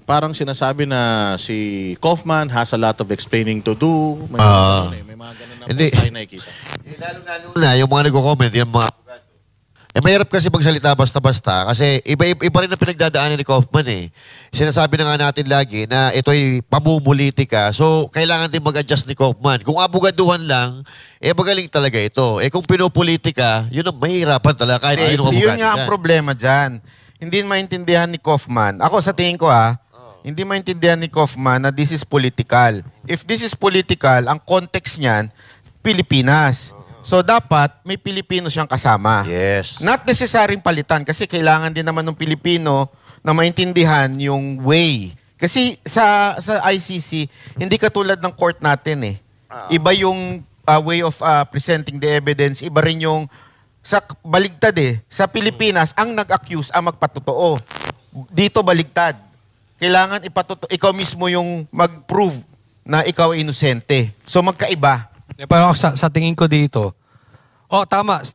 parang sinasabi na si Kaufman has a lot of explaining to do. May mga ganun na post tayo nakikita. Lalo na, yung mga nag-comment, yung mga mahirap kasi magsalita basta-basta kasi iba rin ang pinagdadaanan ni Kaufman Sinasabi na nga natin lagi na ito'y pamumulitika. So, kailangan din mag-adjust ni Kaufman. Kung abogaduhan lang, magaling talaga ito. Kung pinopolitika, yun ang mahirapan talaga kahit sino abogado. Yun nga ang problema dyan. Hindi maintindihan ni Kaufman. Ako sa tingin ko hindi maintindihan ni Kaufman na this is political. If this is political, ang context niyan, Pilipinas. So dapat may Pilipino siyang kasama. Yes. Not necessaryong palitan kasi kailangan din naman ng Pilipino na maintindihan yung way. Kasi sa ICC, hindi katulad ng court natin eh. Iba yung way of presenting the evidence, iba rin yung sa baligtad eh. Sa Pilipinas, ang nag-accuse ang magpatotoo. Dito baligtad. Kailangan ikaw mismo yung mag-prove na ikaw ay inosente. So magkaiba. Pero sa tingin ko dito,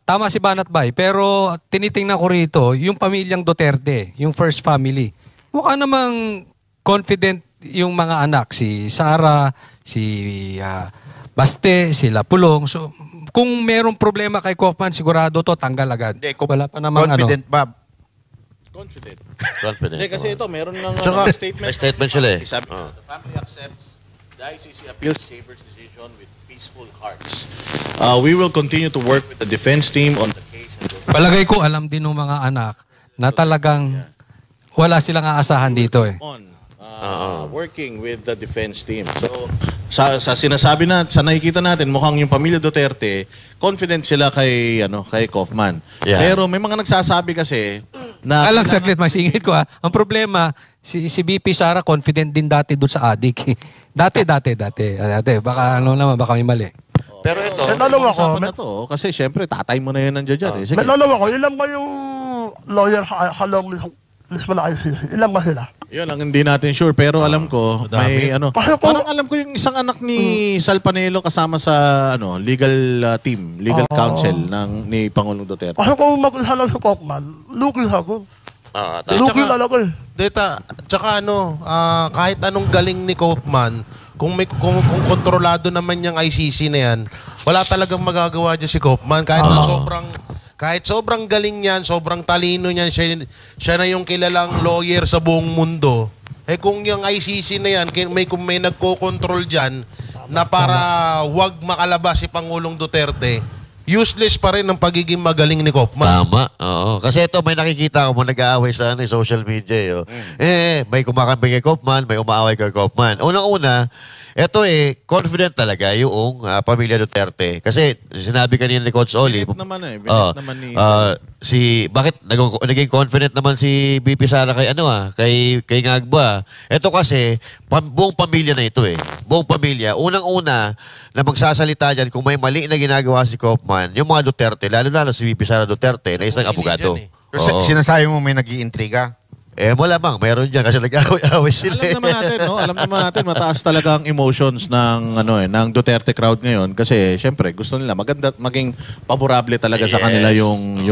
tama si Banat Bay, pero tinitingnan ko rito, yung pamilyang Duterte, yung first family, mukha namang confident yung mga anak, si Sara, si Baste, sila Pulong. So, kung merong problema kay Kaufman, sigurado to tanggal agad. Hindi, Wala pa namang confident ba? Confident. Confident. Hindi, kasi ito, meron ng statement. May statement sila eh. Sabi nito, the family accepts the ICC appeals chamber's decision with peaceful hearts. We will continue to work with the defense team on the case. Palagay ko, alam din ng mga anak na talagang wala silang aasahan dito eh. Working with the defense team. So, sa sinasabi sa nakikita natin, mukhang yung pamilya Duterte, confident sila kay Kaufman. Yeah. Pero may mga nagsasabi kasi na Alang saglit, masingit ko Ang problema, si BP Sara confident din dati doon sa adik. Dati. Baka baka may mali. Pero ito, May tanong ako. usapan na to, kasi syempre tatay mo na yun nandiyan dyan. Sige. May tanong ako, ilan ba yung lawyer halong mismo na ICC? Ilan ba sila? Yun lang, hindi natin sure. Pero alam ko, may Kasi kung- parang alam ko yung isang anak ni Sal Panelo kasama sa legal team, legal counsel ni Pangulong Duterte. Kasi kung mag-isa lang si Kaufman, luki ako. Luki talaga eh. Data, tsaka kahit anong galing ni Kaufman, kung kontrolado naman yung ICC na yan, wala talagang magagawa dyan si Kaufman. Kahit sobrang galing niyan, sobrang talino niyan, siya na yung kilalang lawyer sa buong mundo. Eh kung yung ICC na yan, kung may nagko-control dyan na para wag makalabas si Pangulong Duterte, useless pa rin ang pagiging magaling ni Kaufman. tama. Oo. Kasi ito, may nakikita ko mo nag-aaway sa social media. May kumakampi kay Kaufman, may umaaway kay Kaufman. Unang-una, ito confident talaga yung pamilya Duterte. Kasi sinabi kanina ni Coach Oli. Binet naman naman ni... Bakit naging confident naman si BP Sara kay Ngagba? Ito kasi, buong pamilya na ito Buong pamilya. Unang-una, na magsasalita dyan, kung may mali na ginagawa si Kaufman, yung mga Duterte, lalo si BP Sara Duterte, na isang abogado. Kasi sinasabi mo may nag-iintriga. Malamang, meron dyan kasi nag-away sila. Alam naman natin, mataas talaga ang emotions ng Duterte crowd ngayon kasi syempre gusto nila maging paborable talaga sa kanila yung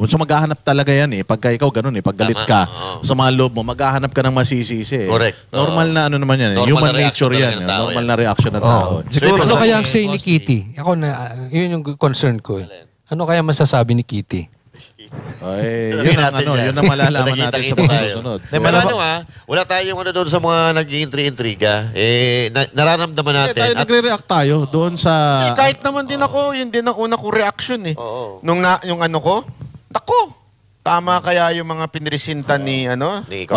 so maghahanap talaga yan pagka ikaw ganun pag galit ka sa mga loob mo, maghahanap ka ng masisisi. Correct. Normal na naman yan. Normal Human na nature reaction yan. talaga ng tao Normal na reaction ng tao. Siguro, So, ano kaya ang say ni Kitty? Ako yun yung concern ko. Ano kaya masasabi ni Kitty? Yun ang malalaman natin sa mga susunod. Pero wala tayong doon sa mga nag-iintri-intriga. Nararamdaman natin. Nagre-react tayo doon sa... Kahit naman din ako, yun din ang una kong reaction Oo. Yung tama kaya yung mga pinresinta ni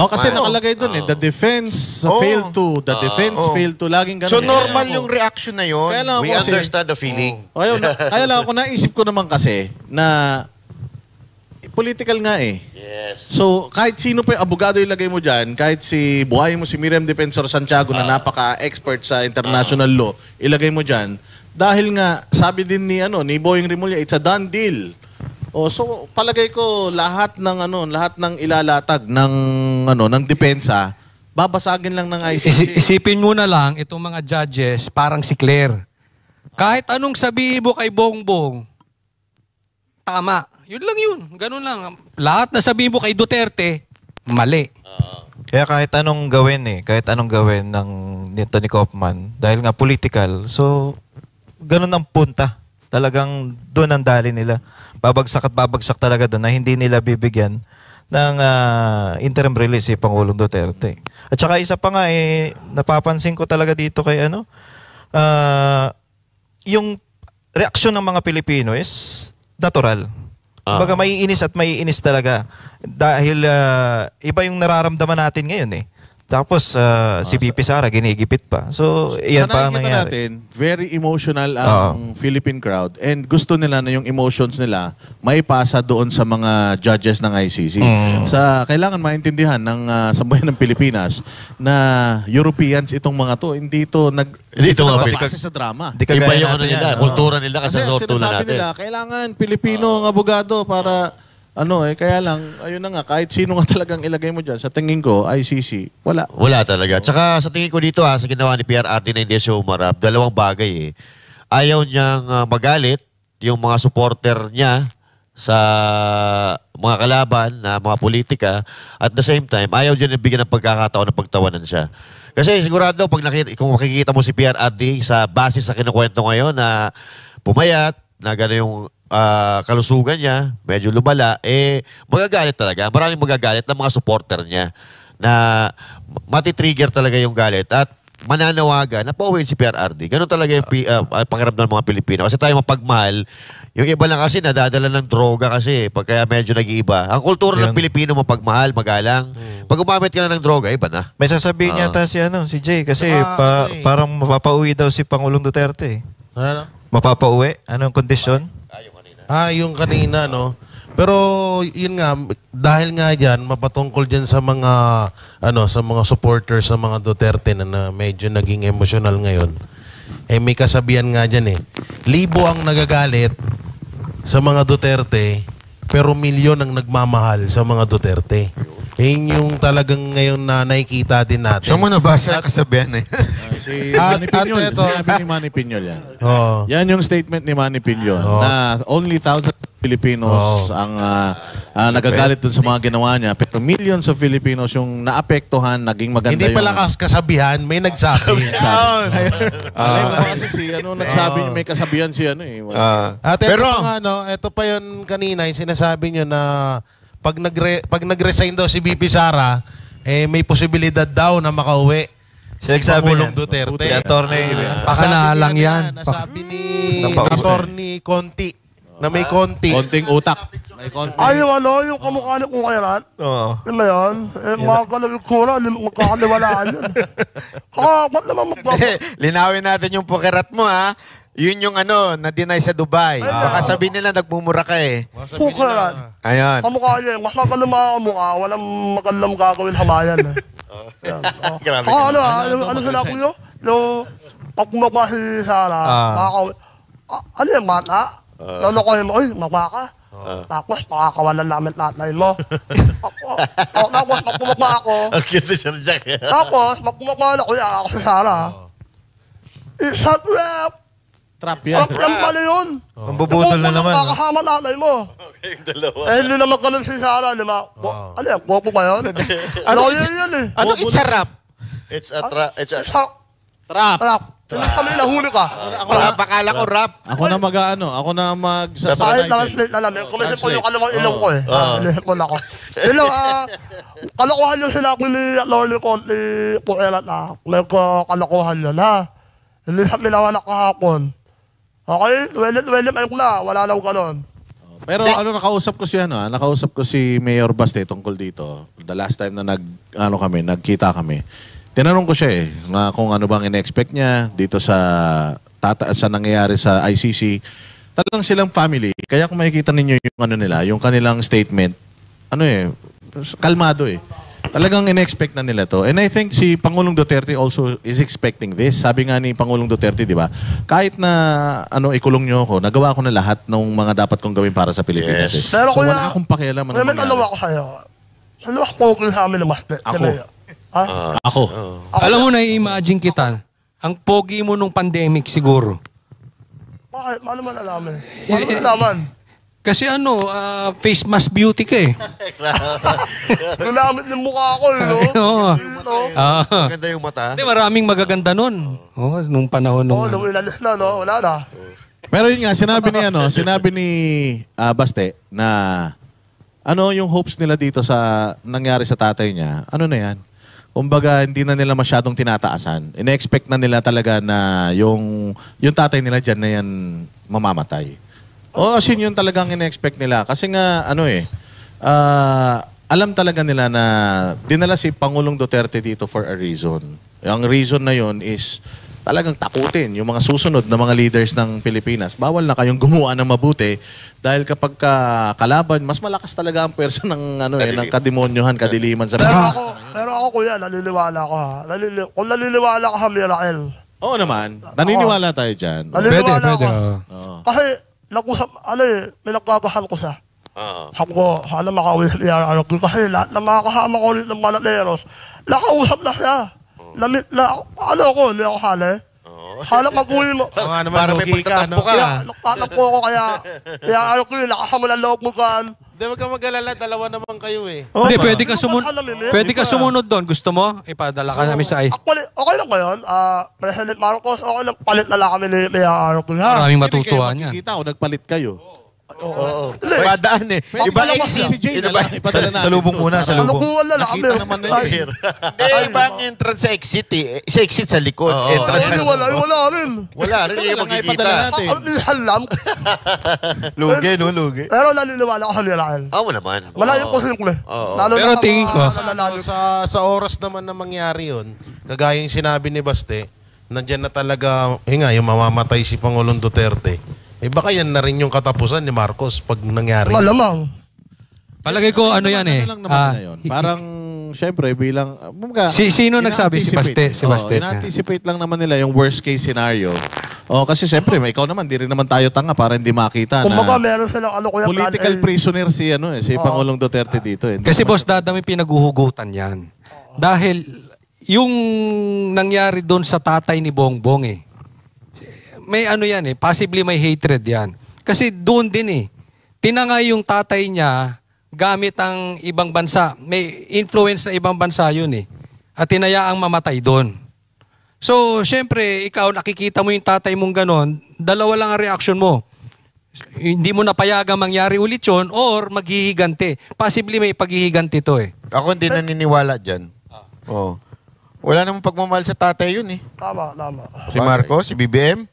kasi nakalagay doon the defense failed to. The defense failed to. Laging ganun. So normal yung reaction na yun. Kaya lang We ako kasi- understand the feeling. Kaya lang ako naisip ko naman kasi na political nga Yes. So, kahit sino pa yung abogado ilagay mo dyan, kahit buhay mo si Miriam Defensor Santiago na napaka-expert sa international law, ilagay mo dyan, dahil nga, sabi din ni Boying Rimulya, it's a done deal. So, palagay ko, lahat ng ilalatag ng depensa, babasagin lang ng ICC. Isipin mo na lang, itong mga judges, parang si Claire. Kahit anong sabihin mo kay Bongbong, tama. Yun lang yun. Ganun lang. Lahat na sabihin mo kay Duterte, mali. Kaya kahit anong gawin ng nito ni Kaufman, dahil nga political, so ganun ang punta. Talagang doon ang dali nila. Babagsak at babagsak talaga doon na hindi nila bibigyan ng interim release si Pangulong Duterte. At saka isa pa nga napapansin ko talaga dito kay yung reaksyon ng mga Pilipino is natural. Baga maiinis at maiinis talaga. Dahil iba yung nararamdaman natin ngayon Tapos si Pipi Sara ginigipit pa. So, yan Sa pa ang nakikita nangyari. natin, very emotional ang Philippine crowd and gusto nila na yung emotions nila maipasa doon sa mga judges ng ICC. Kailangan maintindihan ng sambayan ng Pilipinas na Europeans itong mga to, hindi to nagbabase sa drama. Di Iba kagaya yung ano natin nila, yan. kultura nila kasi Kasi sa ang tulad sinasabi natin. nila, kailangan Pilipino ang abogado para kaya lang, ayun na nga, kahit sino nga talagang ilagay mo dyan, sa tingin ko, ICC, wala. Wala talaga. Tsaka sa tingin ko dito sa ginawa ni PRRD na hindi siya umarap, dalawang bagay eh. Ayaw niyang magalit yung mga supporter niya sa mga kalaban na mga politika. At the same time, ayaw niya bigyan ng pagkakataon na pagtawanan siya. Kasi sigurado, kung makikita mo si PRRD sa basis sa kinukwento ngayon na pumayat, na gano'n yung kalusugan niya, medyo lumala, magagalit talaga. Maraming magagalit ng mga supporter niya na matitrigger talaga yung galit at mananawagan na pauwiin si PRRD. Ganun talaga yung pakiramdam ng mga Pilipino. Kasi tayo mapagmahal, yung iba lang kasi nadadala ng droga kasi pagka medyo nag-iiba. Ang kultura ng Pilipino mapagmahal, magalang. Pag umamit ka na ng droga, iba na. May sasabihin yata si Jay kasi parang mapapauwi daw si Pangulong Duterte. Ano? Mapapauwi? Anong kondisyon? Yung kanina, no? Pero yun nga, dahil nga dyan, mapatungkol dyan sa mga, sa mga supporters sa mga Duterte na medyo naging emotional ngayon, may kasabihan nga dyan eh. Libo ang nagagalit sa mga Duterte, pero milyon ang nagmamahal sa mga Duterte. Yun yung talagang ngayon na nakikita din natin. Saan mo nabasa ang kasabihan eh? Si Manny Piñol, ito. sinabi ni Manny Piñol yan. Oo. Yan yung statement ni Manny Piñol na only thousands of Filipinos ang nagagalit dun sa mga ginawa niya. Pero millions of Filipinos yung naapektuhan, naging maganda Hindi yung... pala kasabihan, may nagsabi. Alay mo kasi nagsabi niyo, may kasabihan si At Pero- ito pa yun kanina, yung sinasabi nyo na pag nag-resign daw si BP Sara, may posibilidad daw na makauwi si Nagsabi Pangulong niyan. Duterte. Si Atty. Pakanalang yan. Nasabi ni Napauwi. Atty. Conti na may konti. konting utak. May konting... Yung kamukha ni Kuya Rat. Oo. Di ba yun? Mga kalawig ko na, magkakaliwalaan yun. Ba't naman Linawin natin yung pukirat mo ha. Yun yung na-deny sa Dubai. Baka sabihin nila nagmumura ka eh. Kuya Rat? Ayun. Kamukha niya, mas magandang mga kamukha, walang magandang gagawin hamayan. Yan. Ano sila ko yun? Yung pagmukha si Sara, ano yung bata? Lalokohin mo, magmukha ka. Tapos, makakawalan namin tatay mo. Tapos, magpumukha ako. Ang cute siya na Jack. Tapos, magpumukha na kuya ako si Sara. Shut up! Trap yan. Trap pala yun. Mambubudol na naman. Makakasama tatay mo. Kayong dalawa. Hindi naman ganun si Sara, di ba? Ano yan? Popo ba yun? Lawyer yun eh. Ano isarap? It's a trap. Trap. Trap. Hindi kami nahuli ka. Bakala ko rap. Ako na Kahit magsasanay. translate na namin. Kumisip ko yung kalawang ilong ko eh. Inisip ko na ako. Kalokohan yun sila ni Lorly Conti Puelat na. May kalokohan yun ha. Hindi sa pinawanak kahapon. Okay? Welit ayok na. Wala lang ganun. Pero nakausap ko si Mayor Baste tungkol dito. The last time na nagkita kami. Tinanong ko siya na kung ano bang in-expect niya dito sa nangyayari sa ICC. Talagang silang family. Kaya kung makikita ninyo yung yung kanilang statement, kalmado eh. Talagang in-expect na nila to. And I think si Pangulong Duterte also is expecting this. Sabi nga ni Pangulong Duterte, di ba? Kahit na ikulong niyo ako, nagawa ko na lahat ng mga dapat kong gawin para sa Pilipinas. Yes. Pero So kuya, wala akong pakialam. May tanong ako sa'yo. Ano ba pogi sa amin na mas? Ha? Ako. Alam mo, na-imagine kita. Ang pogi mo nung pandemic siguro. Bakit? Paano man alaman? Paano man alaman? Kasi face mask beauty ka eh. Ginamit ng mukha ko no? Oo. Dito. Maganda yung mata. Hindi, maraming magaganda nun. Nung panahon nung... Nung ilalis na, no? Wala na. Pero yun nga, sinabi ni Baste na yung hopes nila dito sa nangyari sa tatay niya, na yan? Kumbaga, hindi na nila masyadong tinataasan. Ine-expect na nila talaga na yung tatay nila dyan na yan mamamatay. O, as in, yun talagang ine-expect nila. Kasi nga, alam talaga nila na dinala si Pangulong Duterte dito for a reason. Ang reason na yon is talagang takutin yung mga susunod na mga leaders ng Pilipinas. Bawal na kayong gumawa ng mabuti dahil kapag kalaban, mas malakas talaga ang pwersa ng ng kademonyohan, kadiliman sa Pero ako kuya, naniniwala ko ha. Kung naniniwala ka sa Mirael. Oo naman. Naniniwala tayo dyan. Naniniwala Pwede. ako. Oo. Kasi, may nagkakahal ko siya. Sabi ko, sana makauwi siya. Kasi lahat ng mga kasama ko ulit ng Banateros, nakausap na siya. Hindi ako hali. Hanap mag-uwi mo. Para may pagtatakbo ka. Nagtatakbo ako kaya ayaw ko yun, nakasamula loob mo kan. Hindi, wag kang mag-alala. Dalawa naman kayo eh. Hindi, ba? pwede ka sumunod doon. Gusto mo? Ipadala ka namin sa Actually, okay lang ba yun? President Marcos, okay lang, palit na lang kami ni Mayor Arco. Maraming Hindi kayo matutuwa niyan. magkikita kung nagpalit kayo. Padaan eh. Iba Pagpalabas si Jay na lang. Ipadala natin. Salubong muna, Para salubong. Nalukuhan na lang kami. Nakita naman nila eh. Eh, iba ang entrance sa exit eh. Sa exit sa likod. Entrance sa Wala rin. Wala rin Ito yung lang nga ipadala magkikita. natin. Alam. Lugi, no? Lugi. Pero naniniwala ko sa Mirael. Oo naman. Wala yung posible. Lalo Pero na sa tingin ko, mga nanalo. Sa oras naman na mangyari yun, kagaya yung sinabi ni Baste, nandyan na talaga, yung mamamatay si Pangulong Duterte. Baka yan na rin yung katapusan ni Marcos pag nangyari. Malamang. Palagay ko yan eh. Lang naman nila yun. Parang, syempre, bilang... Sino nagsabi? Si Baste. Si Baste. Ina-anticipate lang naman nila yung worst case scenario. Kasi syempre, ikaw naman, di rin naman tayo tanga para hindi makita Kumbaga, na meron silang kuya, political plan A. prisoner si Pangulong Duterte dito. Kasi boss, dadami pinaghuhugutan yan. Dahil yung nangyari doon sa tatay ni Bongbong eh. May yan eh, possibly may hatred yan. Kasi doon din eh. Tinangay yung tatay niya gamit ang ibang bansa. May influence na ibang bansa yun eh. At tinayaang mamatay doon. So, syempre, ikaw nakikita mo yung tatay mong ganon, dalawa lang ang reaction mo. Hindi mo napayagang mangyari ulit yun or maghihigante. Possibly may paghihiganti to eh. Ako hindi naniniwala dyan. Oh. Wala namang pagmamahal sa tatay yun eh. Tama. Si Marcos, si BBM.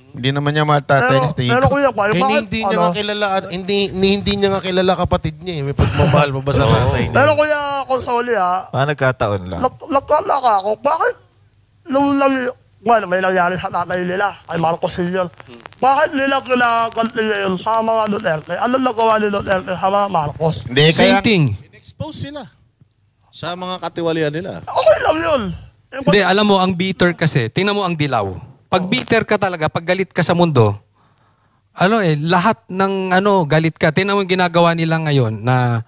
Hindi naman niya mahal tatay niya. Pero kuya, Hindi niya nga kilala, hindi niya nga kilala kapatid niya eh. May pagmamahal pa ba sa tatay niya? Pero kuya, Consoli Nagkataon lang. nagkalaka ako. Bakit? May nangyari sa tatay nila, kay Marcos Sr. Bakit nila kinaganti yun sa mga Duterte? Ano nagawa ni Duterte sa mga Marcos? Hindi, Same thing. expose sila sa mga katiwalian nila. Okay lang yun. Hindi, alam mo, ang bitter kasi, tingnan mo ang dilaw. Pag bitter ka talaga, pag galit ka sa mundo, lahat ng galit ka. Tingnan mo yung ginagawa nila ngayon na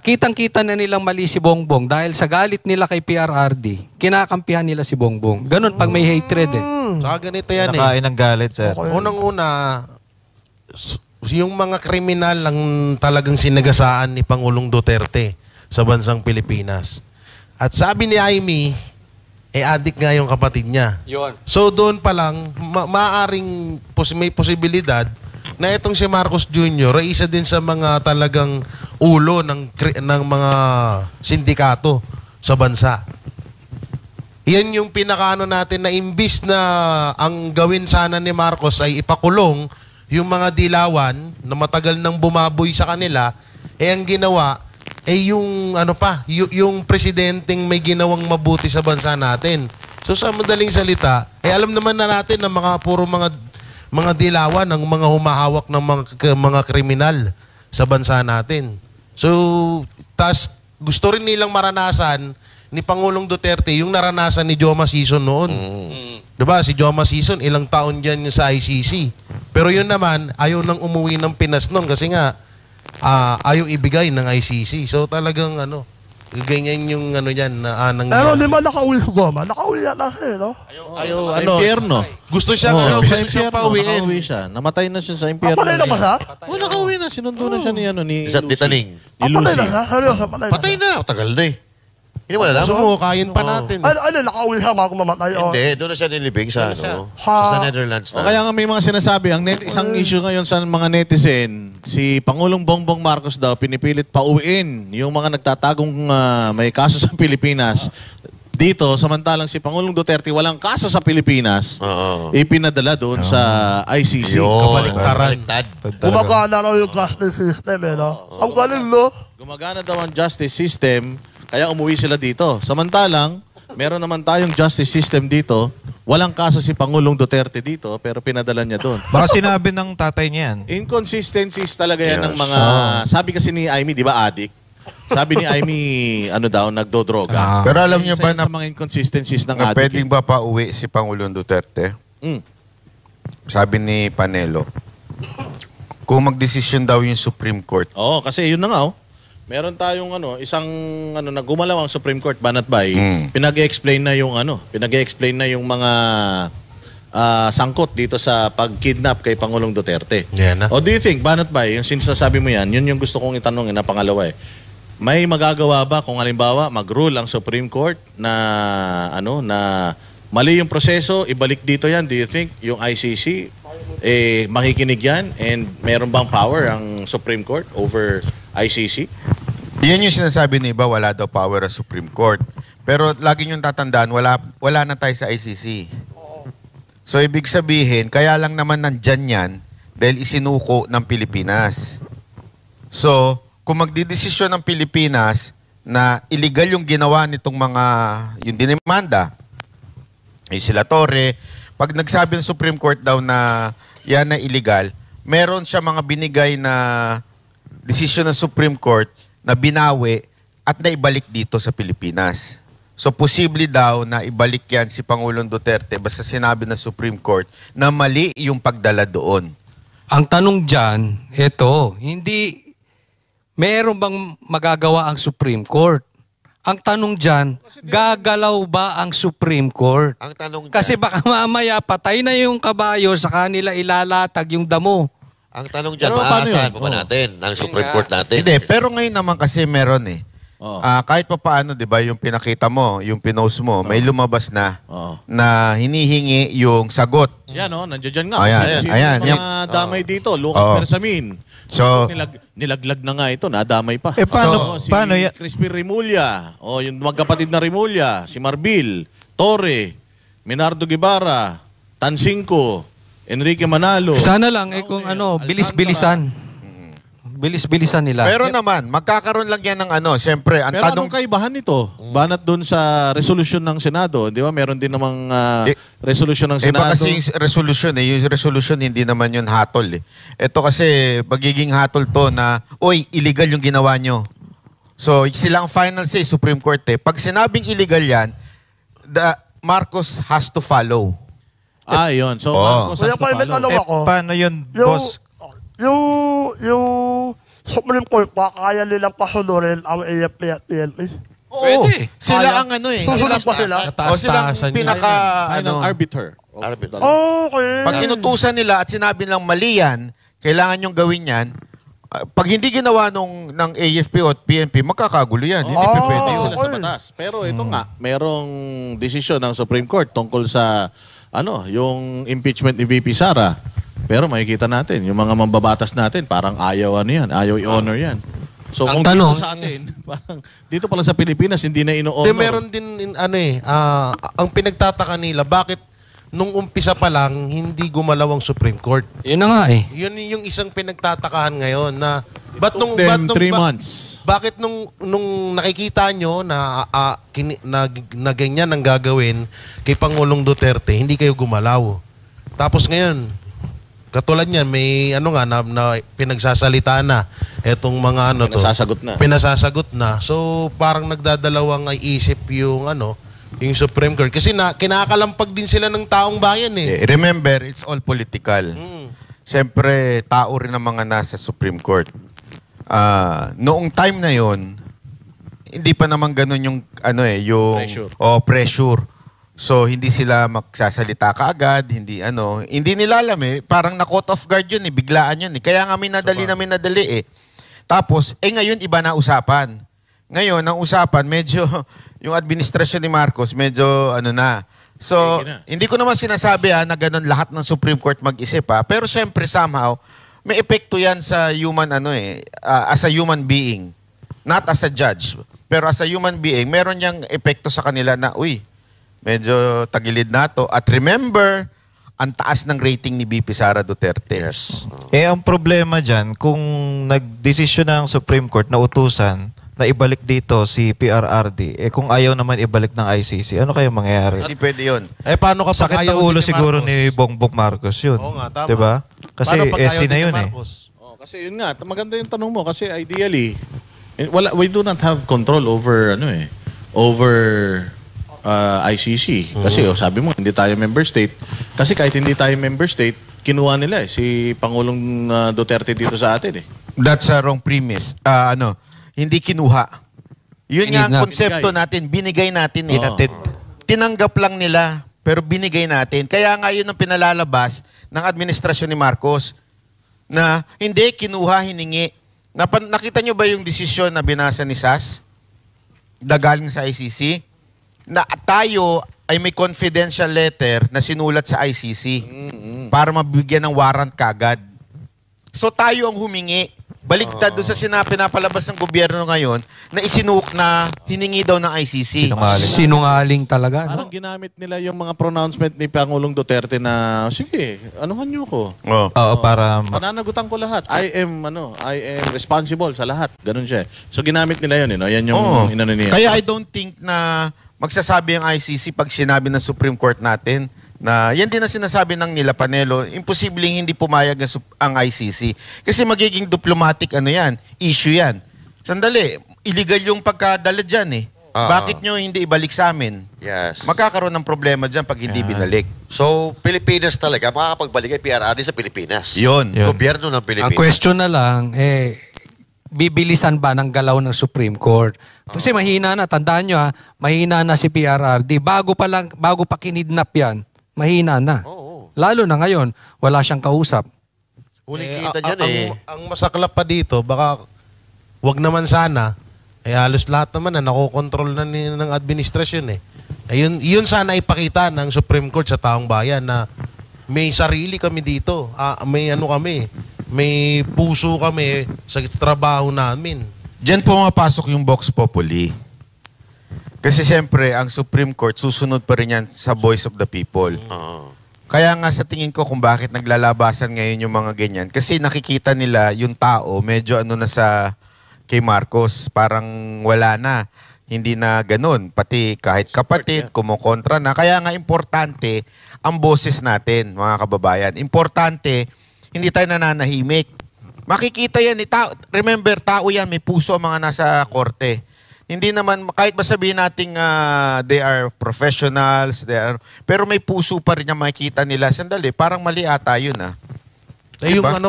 kitang-kita na nilang mali si Bongbong dahil sa galit nila kay PRRD, kinakampihan nila si Bongbong. Ganon pag may hatred eh. Saka ganito yan eh. Nakain ng galit, sir. Unang-una, yung mga kriminal ang talagang sinagasaan ni Pangulong Duterte sa bansang Pilipinas. At sabi ni Amy, adik nga yung kapatid niya. Yun. So doon pa lang, maaaring may posibilidad na itong si Marcos Jr. ay isa din sa mga talagang ulo ng mga sindikato sa bansa. Yan yung pinakaano natin na imbis na ang gawin sana ni Marcos ay ipakulong yung mga dilawan na matagal nang bumaboy sa kanila, ang ginawa yung yung presidenteng may ginawang mabuti sa bansa natin. So sa madaling salita, alam naman na natin na puro mga dilawan ang mga humahawak ng mga kriminal sa bansa natin. So, gusto rin nilang maranasan ni Pangulong Duterte yung naranasan ni Joma Sison noon. Diba? Si Joma Sison, ilang taon dyan sa ICC. Pero yun naman, ayaw nang umuwi ng Pinas noon kasi nga, ayaw ibigay ng ICC. So talagang ganyan yung yan na Pero di ba nakauwi sa Goma? Nakauwi yata siya, no? Sa impyerno. Gusto siya gusto siya pauwiin. Nakauwi siya. Namatay na siya sa impyerno. Patay na ba siya? Nakauwi na. Sinundo na siya ni Sa titaning. Ni Patay na Lucy. siya? Seryoso, patay na Patay siya? na. Tagal na eh. Hindi mo alam? Sumukayin pa natin. Nakauwi siya bago mamatay. Hindi. Doon na siya nilibing sa sa Netherlands na. O kaya nga may mga sinasabi, isang issue ngayon sa mga netizen, si Pangulong Bongbong Marcos daw pinipilit pauwiin yung mga nagtatagong may kaso sa Pilipinas. Dito, samantalang si Pangulong Duterte walang kaso sa Pilipinas, ipinadala doon sa ICC. Yun. Kabaliktaran. Baliktad. Gumagana raw yung justice system, no? Ang galing, no? Gumagana daw ang justice system, kaya umuwi sila dito. Samantalang, meron naman tayong justice system dito. Walang kaso si Pangulong Duterte dito, pero pinadala niya doon. Baka sinabi ng tatay niya yan. Inconsistencies talaga yan ng mga... Sabi kasi ni Amy, di ba, addict? Sabi ni Amy, ano daw, nagdodroga. Pero alam niyo Isa ba yan sa mga inconsistencies ng na addict. pwedeng ba pa uwi si Pangulong Duterte? Sabi ni Panelo, kung magdesisyon daw yung Supreme Court, Oo, kasi yun na nga, oh. Meron tayong isang nagumalaw ang Supreme Court, Banatbay, pinag-explain na yung mga sangkot dito sa pag-kidnap kay Pangulong Duterte. Yan na. O do you think, Banatbay, yung sinasabi mo yan, yun yung gusto kong itanong na pangalawa eh. May magagawa ba kung halimbawa mag-rule ang Supreme Court na mali yung proseso, ibalik dito yan? Do you think yung ICC makikinig yan and meron bang power ang Supreme Court over ICC? yan yung sinasabi ni iba, wala daw power ang Supreme Court. Pero lagi niyong tatandaan, wala na tayo sa ICC. So ibig sabihin, kaya lang naman nandyan yan dahil isinuko ng Pilipinas. So, kung magdidesisyon ng Pilipinas na illegal yung ginawa nitong yung dinimanda, sila Torre, pag nagsabi ng Supreme Court daw na yan na illegal, meron siya mga binigay na desisyon ng Supreme Court na binawi at naibalik dito sa Pilipinas. So, posible daw na ibalik yan si Pangulong Duterte basta sinabi ng Supreme Court na mali yung pagdala doon. Ang tanong dyan, meron bang magagawa ang Supreme Court? Ang tanong dyan, gagalaw ba ang Supreme Court? Ang tanong Kasi dyan, baka mamaya patay na yung kabayo sa kanila ilalatag yung damo. ang tanong dyan, Pero paano maaasahan yun? pa ba natin ang Supreme Court natin? Hindi, pero ngayon naman kasi meron eh. Oo. Kahit pa paano, di ba, yung pinakita mo, yung pinost mo, may lumabas na Oo. na hinihingi yung sagot. Yan, nandiyan nga. Ayan, Sino ayan, mga yan. damay dito? Lucas Oo. Bersamin. So- nilaglag na nga ito, nadamay pa. Paano si yan? Crispin Rimulya, yung magkapatid na Rimulya, si Marbil, Torre, Minardo Guevara, Tansinco, Enrique Manalo. Sana lang, kung Alcantara. bilis-bilisan. Bilis-bilisan nila. Pero naman, magkakaroon lang yan ng siyempre, ang Pero tanong, anong kaibahan nito? Banat dun sa resolution ng Senado, di ba? Meron din namang resolution ng iba Senado. kasi yung resolution yung resolution hindi naman yun hatol eh. Ito kasi, magiging hatol to na, illegal yung ginawa nyo. So, sila ang final say, Supreme Court eh. Pag sinabing illegal yan, Marcos has to follow. Yun. So, Oo. Marcos has Kuya to Paul, may follow. tanong ako. Paano yun, Yung, boss? yung Supreme Court ba, kaya nilang pasunurin ang AFP at PNP? Pwede. Sila Kaya. ang Susunod ba sila? silang Taas-taasan yun. pinaka, Final arbiter. Arbiter. Okay. pag inutusan nila at sinabi nilang mali yan, kailangan nyong gawin yan, pag hindi ginawa ng AFP o PNP, magkakagulo yan. Hindi Oh. pwede Hindi yun. sila sa batas. Pero ito nga, merong desisyon ng Supreme Court tungkol sa yung impeachment ni VP Sara. Pero makikita natin, yung mga mambabatas natin, parang ayaw i-honor yan. So Ang kung tanong- dito sa atin, parang dito pala sa Pilipinas, hindi na ino-honor. Hindi, meron din, ang pinagtataka nila, bakit nung umpisa pa lang, hindi gumalaw ang Supreme Court? Yun na nga eh. Yun yung isang pinagtatakahan ngayon na Them 3 months. bakit nung nakikita nyo na ganyan ang gagawin kay Pangulong Duterte, hindi kayo gumalaw. Tapos ngayon, katulad niyan, may na pinagsasalita na etong mga Pinasasagot na. Pinasasagot na. So parang nagdadalawang isip yung yung Supreme Court kasi kinakalampag din sila ng taong bayan eh. Remember, it's all political. Siyempre, tao rin ang mga nasa Supreme Court. Noong time na yon, hindi pa naman ganun yung yung Pressure. pressure. So hindi sila magsasalita kaagad, hindi nila alam eh, parang na-caught off guard yun eh, biglaan yun eh. Kaya nga minadali eh. Tapos ngayon iba na usapan. Ngayon ang usapan medyo yung administrasyon ni Marcos medyo na. So hindi ko naman sinasabi na ganun lahat ng Supreme Court mag-isip pero syempre somehow may epekto yan sa human as a human being, not as a judge. Pero as a human being, meron niyang epekto sa kanila na medyo tagilid na to. At remember, ang taas ng rating ni BP Sara Duterte. Yes. Ang problema dyan, kung nagdesisyon ng Supreme Court na utusan na ibalik dito si PRRD, kung ayaw naman ibalik ng ICC, ano kaya mangyayari? Hindi pwede yun. Paano kapag Sakit ayaw ng ulo din siguro Marcos? ni Bongbong Marcos yun. Oo nga, tama. Diba? Kasi Paano pag ayaw SC na din ni yun eh. Marcos? Kasi yun nga, maganda yung tanong mo kasi ideally, we do not have control over ICC. Kasi sabi mo, hindi tayo member state. Kasi kahit hindi tayo member state, kinuha nila si Pangulong Duterte dito sa atin eh. That's a wrong premise. Hindi kinuha. Yun nga ang konsepto natin. Binigay natin eh. Tinanggap lang nila, pero binigay natin. Kaya nga yun ang pinalalabas ng administrasyon ni Marcos na hindi kinuha, hiningi. Nakita nyo ba yung desisyon na binasa ni SAS na galing sa ICC? Na tayo ay may confidential letter na sinulat sa ICC para mabigyan ng warrant kagad. So tayo ang humingi. Baliktad doon sa pinapalabas ng gobyerno ngayon na na hiningi daw ng ICC. Sinungaling talaga, Parang no? ginamit nila yung mga pronouncement ni Pangulong Duterte na, sige, anuhan nyo ko. Oo, para... Pananagutan ko lahat. I am responsible sa lahat. Ganun siya. So ginamit nila yun, yan yung inano niya. Kaya I don't think na magsasabi ang ICC pag sinabi ng Supreme Court natin na yan din ang sinasabi ng nila Panelo, imposibleng hindi pumayag ang ICC. Kasi magiging diplomatic issue yan. Sandali, illegal yung pagkadala dyan eh. Bakit nyo hindi ibalik sa amin? Yes. Magkakaroon ng problema dyan pag hindi binalik. So, Pilipinas talaga, makakapagbalik ay PRRD sa Pilipinas. Yun. Gobyerno ng Pilipinas. Ang question na lang, bibilisan ba ng galaw ng Supreme Court? Kasi mahina na, tandaan nyo mahina na si PRRD. Bago pa kinidnap yan, mahina na. Lalo na ngayon, wala siyang kausap. Huling kita dyan Ang masaklap pa dito, baka wag naman sana, halos lahat naman na nakokontrol na ng administrasyon eh. Yun sana ipakita ng Supreme Court sa taong bayan na may sarili kami dito. May puso kami sa trabaho namin. Diyan pumapasok yung Vox Populi. Kasi siyempre, ang Supreme Court, susunod pa rin yan sa voice of the people. Kaya nga sa tingin ko kung bakit naglalabasan ngayon yung mga ganyan. Kasi nakikita nila yung tao, medyo na sa kay Marcos. Parang wala na. Hindi na ganun. Pati kahit kapatid, kumukontra na. Kaya nga importante ang boses natin, mga kababayan. Importante, hindi tayo nananahimik. Makikita yan. Remember, tao yan. May puso ang mga nasa korte. Hindi naman, kahit ba sabihin natin they are professionals, pero may puso pa rin yung makikita nila. Sandali, parang mali ata yun Yung Diba?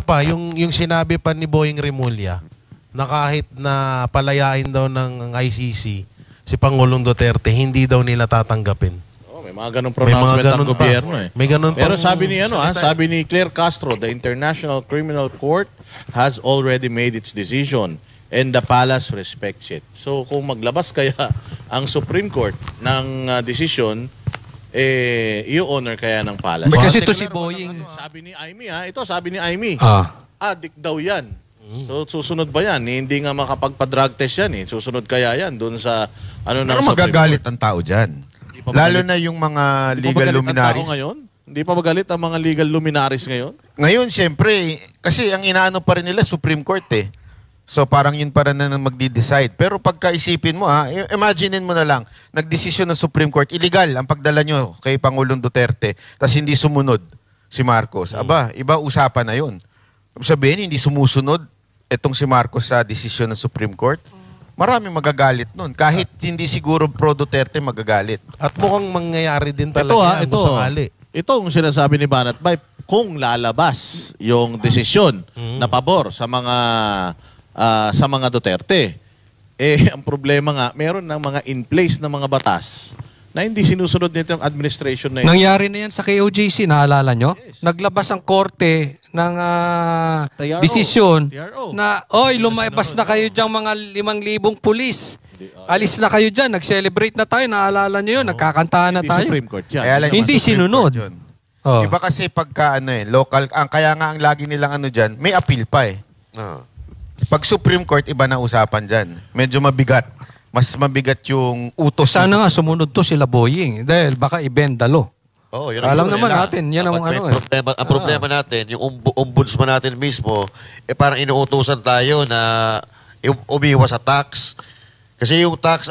yung sinabi pa ni Boying Remulla na kahit na palayain daw ng ICC si Pangulong Duterte, hindi daw nila tatanggapin. May mga ganong pronouncement ng gobyerno eh. May ganun Pero pang sabi ni sabi ni Claire Castro, the International Criminal Court has already made its decision and the palace respects it. So kung maglabas kaya ang Supreme Court ng decision, i-honor kaya ng palace. Kasi ito si Boying. Sabi ni Aimee sabi ni Aimee. Adik daw yan. So susunod ba yan? Hindi nga makapagpa-drug test yan eh. Susunod kaya yan doon sa ng Pero Supreme magagalit Court. ang tao dyan. pa ba Lalo galit? na yung mga Hindi pa legal magalit ang luminaries. tao ngayon? Hindi pa magalit ang mga legal luminaries ngayon? Ngayon, siyempre, kasi ang inaano pa rin nila, Supreme Court eh. So parang yun pa rin na magdi-decide. Pero pagkaisipin mo imaginein mo na lang, nagdesisyon ng Supreme Court, illegal ang pagdala nyo kay Pangulong Duterte, tapos hindi sumunod si Marcos. Aba, iba usapan na yun. Sabihin, hindi sumusunod itong si Marcos sa desisyon ng Supreme Court. Maraming magagalit nun. Kahit hindi siguro pro-Duterte magagalit. At mukhang mangyayari din talaga yan kung sakali. Ito ang sinasabi ni Banat Bay, kung lalabas yung desisyon na pabor sa mga Duterte, ang problema nga, meron ng mga in place na mga batas na hindi sinusunod nito yung administration na yun. Nangyari na yan sa KOJC, naalala nyo? Yes. Naglabas ang korte ng TRO. desisyon TRO. na, oy, lumabas na kayo dyan mga 5,000 pulis. Alis na kayo dyan, nag-celebrate na tayo, naalala nyo yun, nagkakantahan na Hindi tayo. Supreme Court yan. Kaya lang yung Hindi Supreme sinunod. Court yun. Oh. Iba kasi pagka local, kaya nga ang lagi nilang dyan, may appeal pa eh. Pag Supreme Court, iba na usapan dyan. Medyo mabigat. Mas mabigat yung utos. Sana nga sumunod to sila Boying dahil baka i-bend the law. Oo, yun Alam yun naman nila. natin, yan ang Dapat may ano eh. problema, ang problema natin, yung ombudsman natin mismo, parang inuutusan tayo na umiwas sa tax. Kasi yung tax,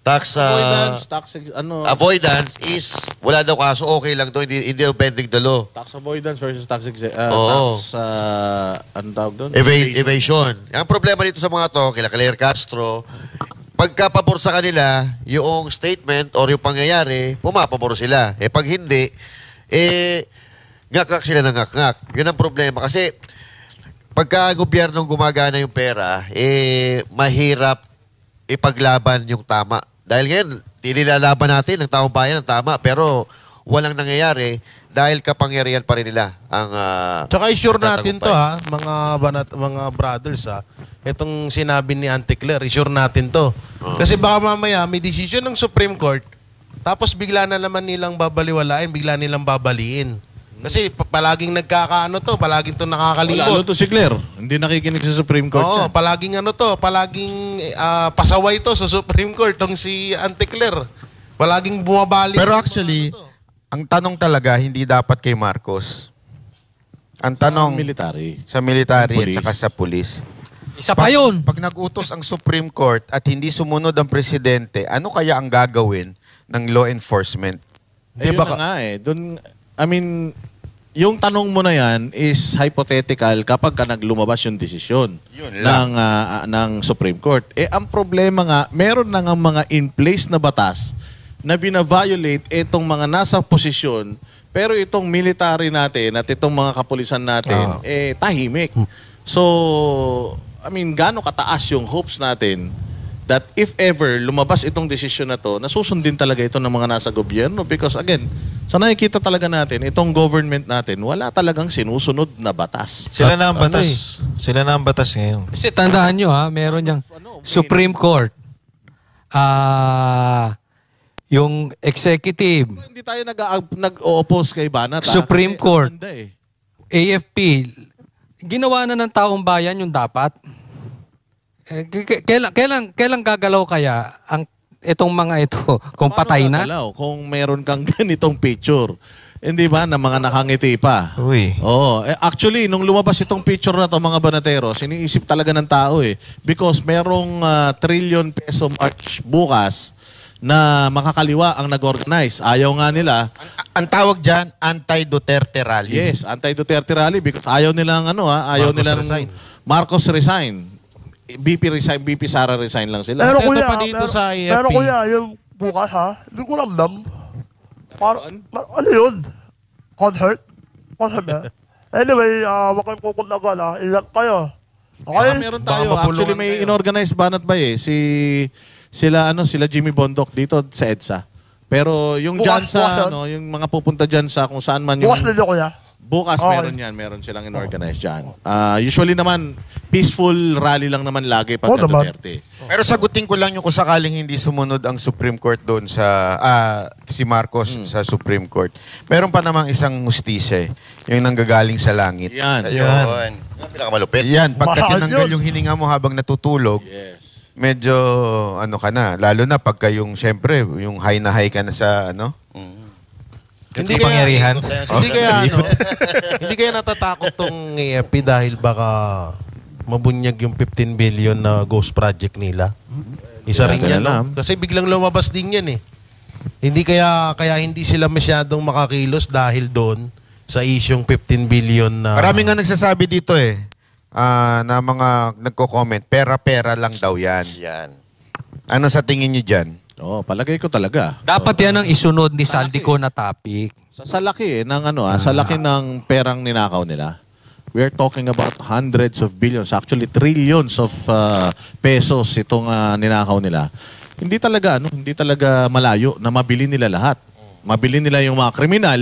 tax avoidance is, wala daw kaso, okay lang to, hindi bending the law. Tax avoidance versus Oo. anong tawag doon? Evasion. Ang problema dito sa mga to, kila Claire Castro, pagkapabor sa kanila, yung statement or yung pangyayari, pumapabor sila. Pag hindi, ngak-ngak sila ng ngak-ngak. Yun ang problema. Kasi, pagka gobyernong gumagana yung pera, mahirap ipaglaban yung tama. Dahil ngayon, nilalaban natin ng taong bayan ng tama, pero walang nangyayari dahil kapangyarihan pa rin nila ang Tsaka i-sure natin to tatagumpay. mga brothers itong sinabi ni Auntie Claire, i-sure natin to. Kasi baka mamaya may decision ng Supreme Court, tapos bigla na naman nilang babaliwalain, bigla nilang babaliin. Kasi palaging nagkakaano to, palaging to nakakalimot. Lalo to si Claire. Hindi nakikinig sa Supreme Court Oo, yan. palaging pasaway to sa Supreme Court tong si Auntie Claire. Palaging bumabalik. Pero actually, ang tanong talaga, hindi dapat kay Marcos. Ang tanong Military. sa military at Police. saka sa pulis. Isa pa yun. Pag nag-utos ang Supreme Court at hindi sumunod ang presidente, ano kaya ang gagawin ng law enforcement? Ayun na nga eh. Dun, I mean, yung tanong mo na yan is hypothetical kapag ka naglumabas yung desisyon ng Supreme Court. Ang problema nga, meron na nga mga in place na batas na bina-violate itong mga nasa posisyon, pero itong military natin at itong mga kapulisan natin, tahimik. So, I mean, gaano kataas yung hopes natin that if ever lumabas itong desisyon na to, nasusundin talaga ito ng mga nasa gobyerno? Because again, sa nakikita talaga natin, itong government natin, wala talagang sinusunod na batas. Sila na ang batas. Sila na ang batas ngayon. Kasi tandaan nyo meron niyang Supreme Court. Yung executive, Hindi tayo nag-o-oppose kay Banat. Supreme Kasi Court. ang ganda eh. AFP, ginawa na ng taong bayan yung dapat. Kailan gagalaw kaya itong mga ito kung Paano patay na? gagalaw kung meron kang ganitong picture? Hindi ba, na mga nakangiti pa? Uy. Oo. Actually, nung lumabas itong picture na to, mga banateros, iniisip talaga ng tao eh. Because merong trillion peso march bukas na makakaliwa ang nag-organize. Ayaw nga nila. Ang tawag dyan, anti-Duterte rally. Yes, anti-Duterte rally because ayaw nilang ayaw Marcos nilang resign. Marcos resign. BP Sara resign lang sila. Pero Ito kuya, pa dito sa AFP. pero kuya, yung bukas hindi ko ramdam. Ano yun? Concert? Concert ba? Anyway, wag kayong kukundagan Ilan kayo. Okay? Meron Baka tayo. mabulungan Actually, may kayo. inorganize banat ba eh. Sila Jimmy Bondok dito sa EDSA. Pero yung Bukas, dyan sa, bukas yung mga pupunta dyan sa kung saan man yung... Bukas din kuya. Bukas Okay. meron yan. Meron silang inorganize dyan. Usually naman, peaceful rally lang naman lagi pag naman. Duterte. Pero sagutin ko lang yung kung sakaling hindi sumunod ang Supreme Court doon sa si Marcos sa Supreme Court. Meron pa namang isang hustisya yung nanggagaling sa langit. Yan. Ayun. Yung pinakamalupit. Yan, pagka Mahal tinanggal yun. yung hininga mo habang natutulog, Yes. medyo ano ka na. Lalo na pagka yung, syempre, yung high na high ka na sa ano. Hindi Pangyarihan. Hindi kaya natatakot tong AFP dahil baka mabunyag yung 15 billion na ghost project nila. Isa rin Hindi yan. alam. No? Kasi biglang lumabas din yan eh. Hindi kaya hindi sila masyadong makakilos dahil doon sa isyong 15 billion na... Marami nga nagsasabi dito na mga nagko-comment, pera-pera lang daw yan. Yan. Ano sa tingin niyo dyan? Palagay ko talaga. Dapat yan ang isunod ni Saldico na topic. Sa laki ng sa laki ng perang ninakaw nila. We are talking about hundreds of billions, actually trillions of pesos itong ninakaw nila. Hindi talaga malayo na mabili nila lahat. Mabili nila yung mga kriminal,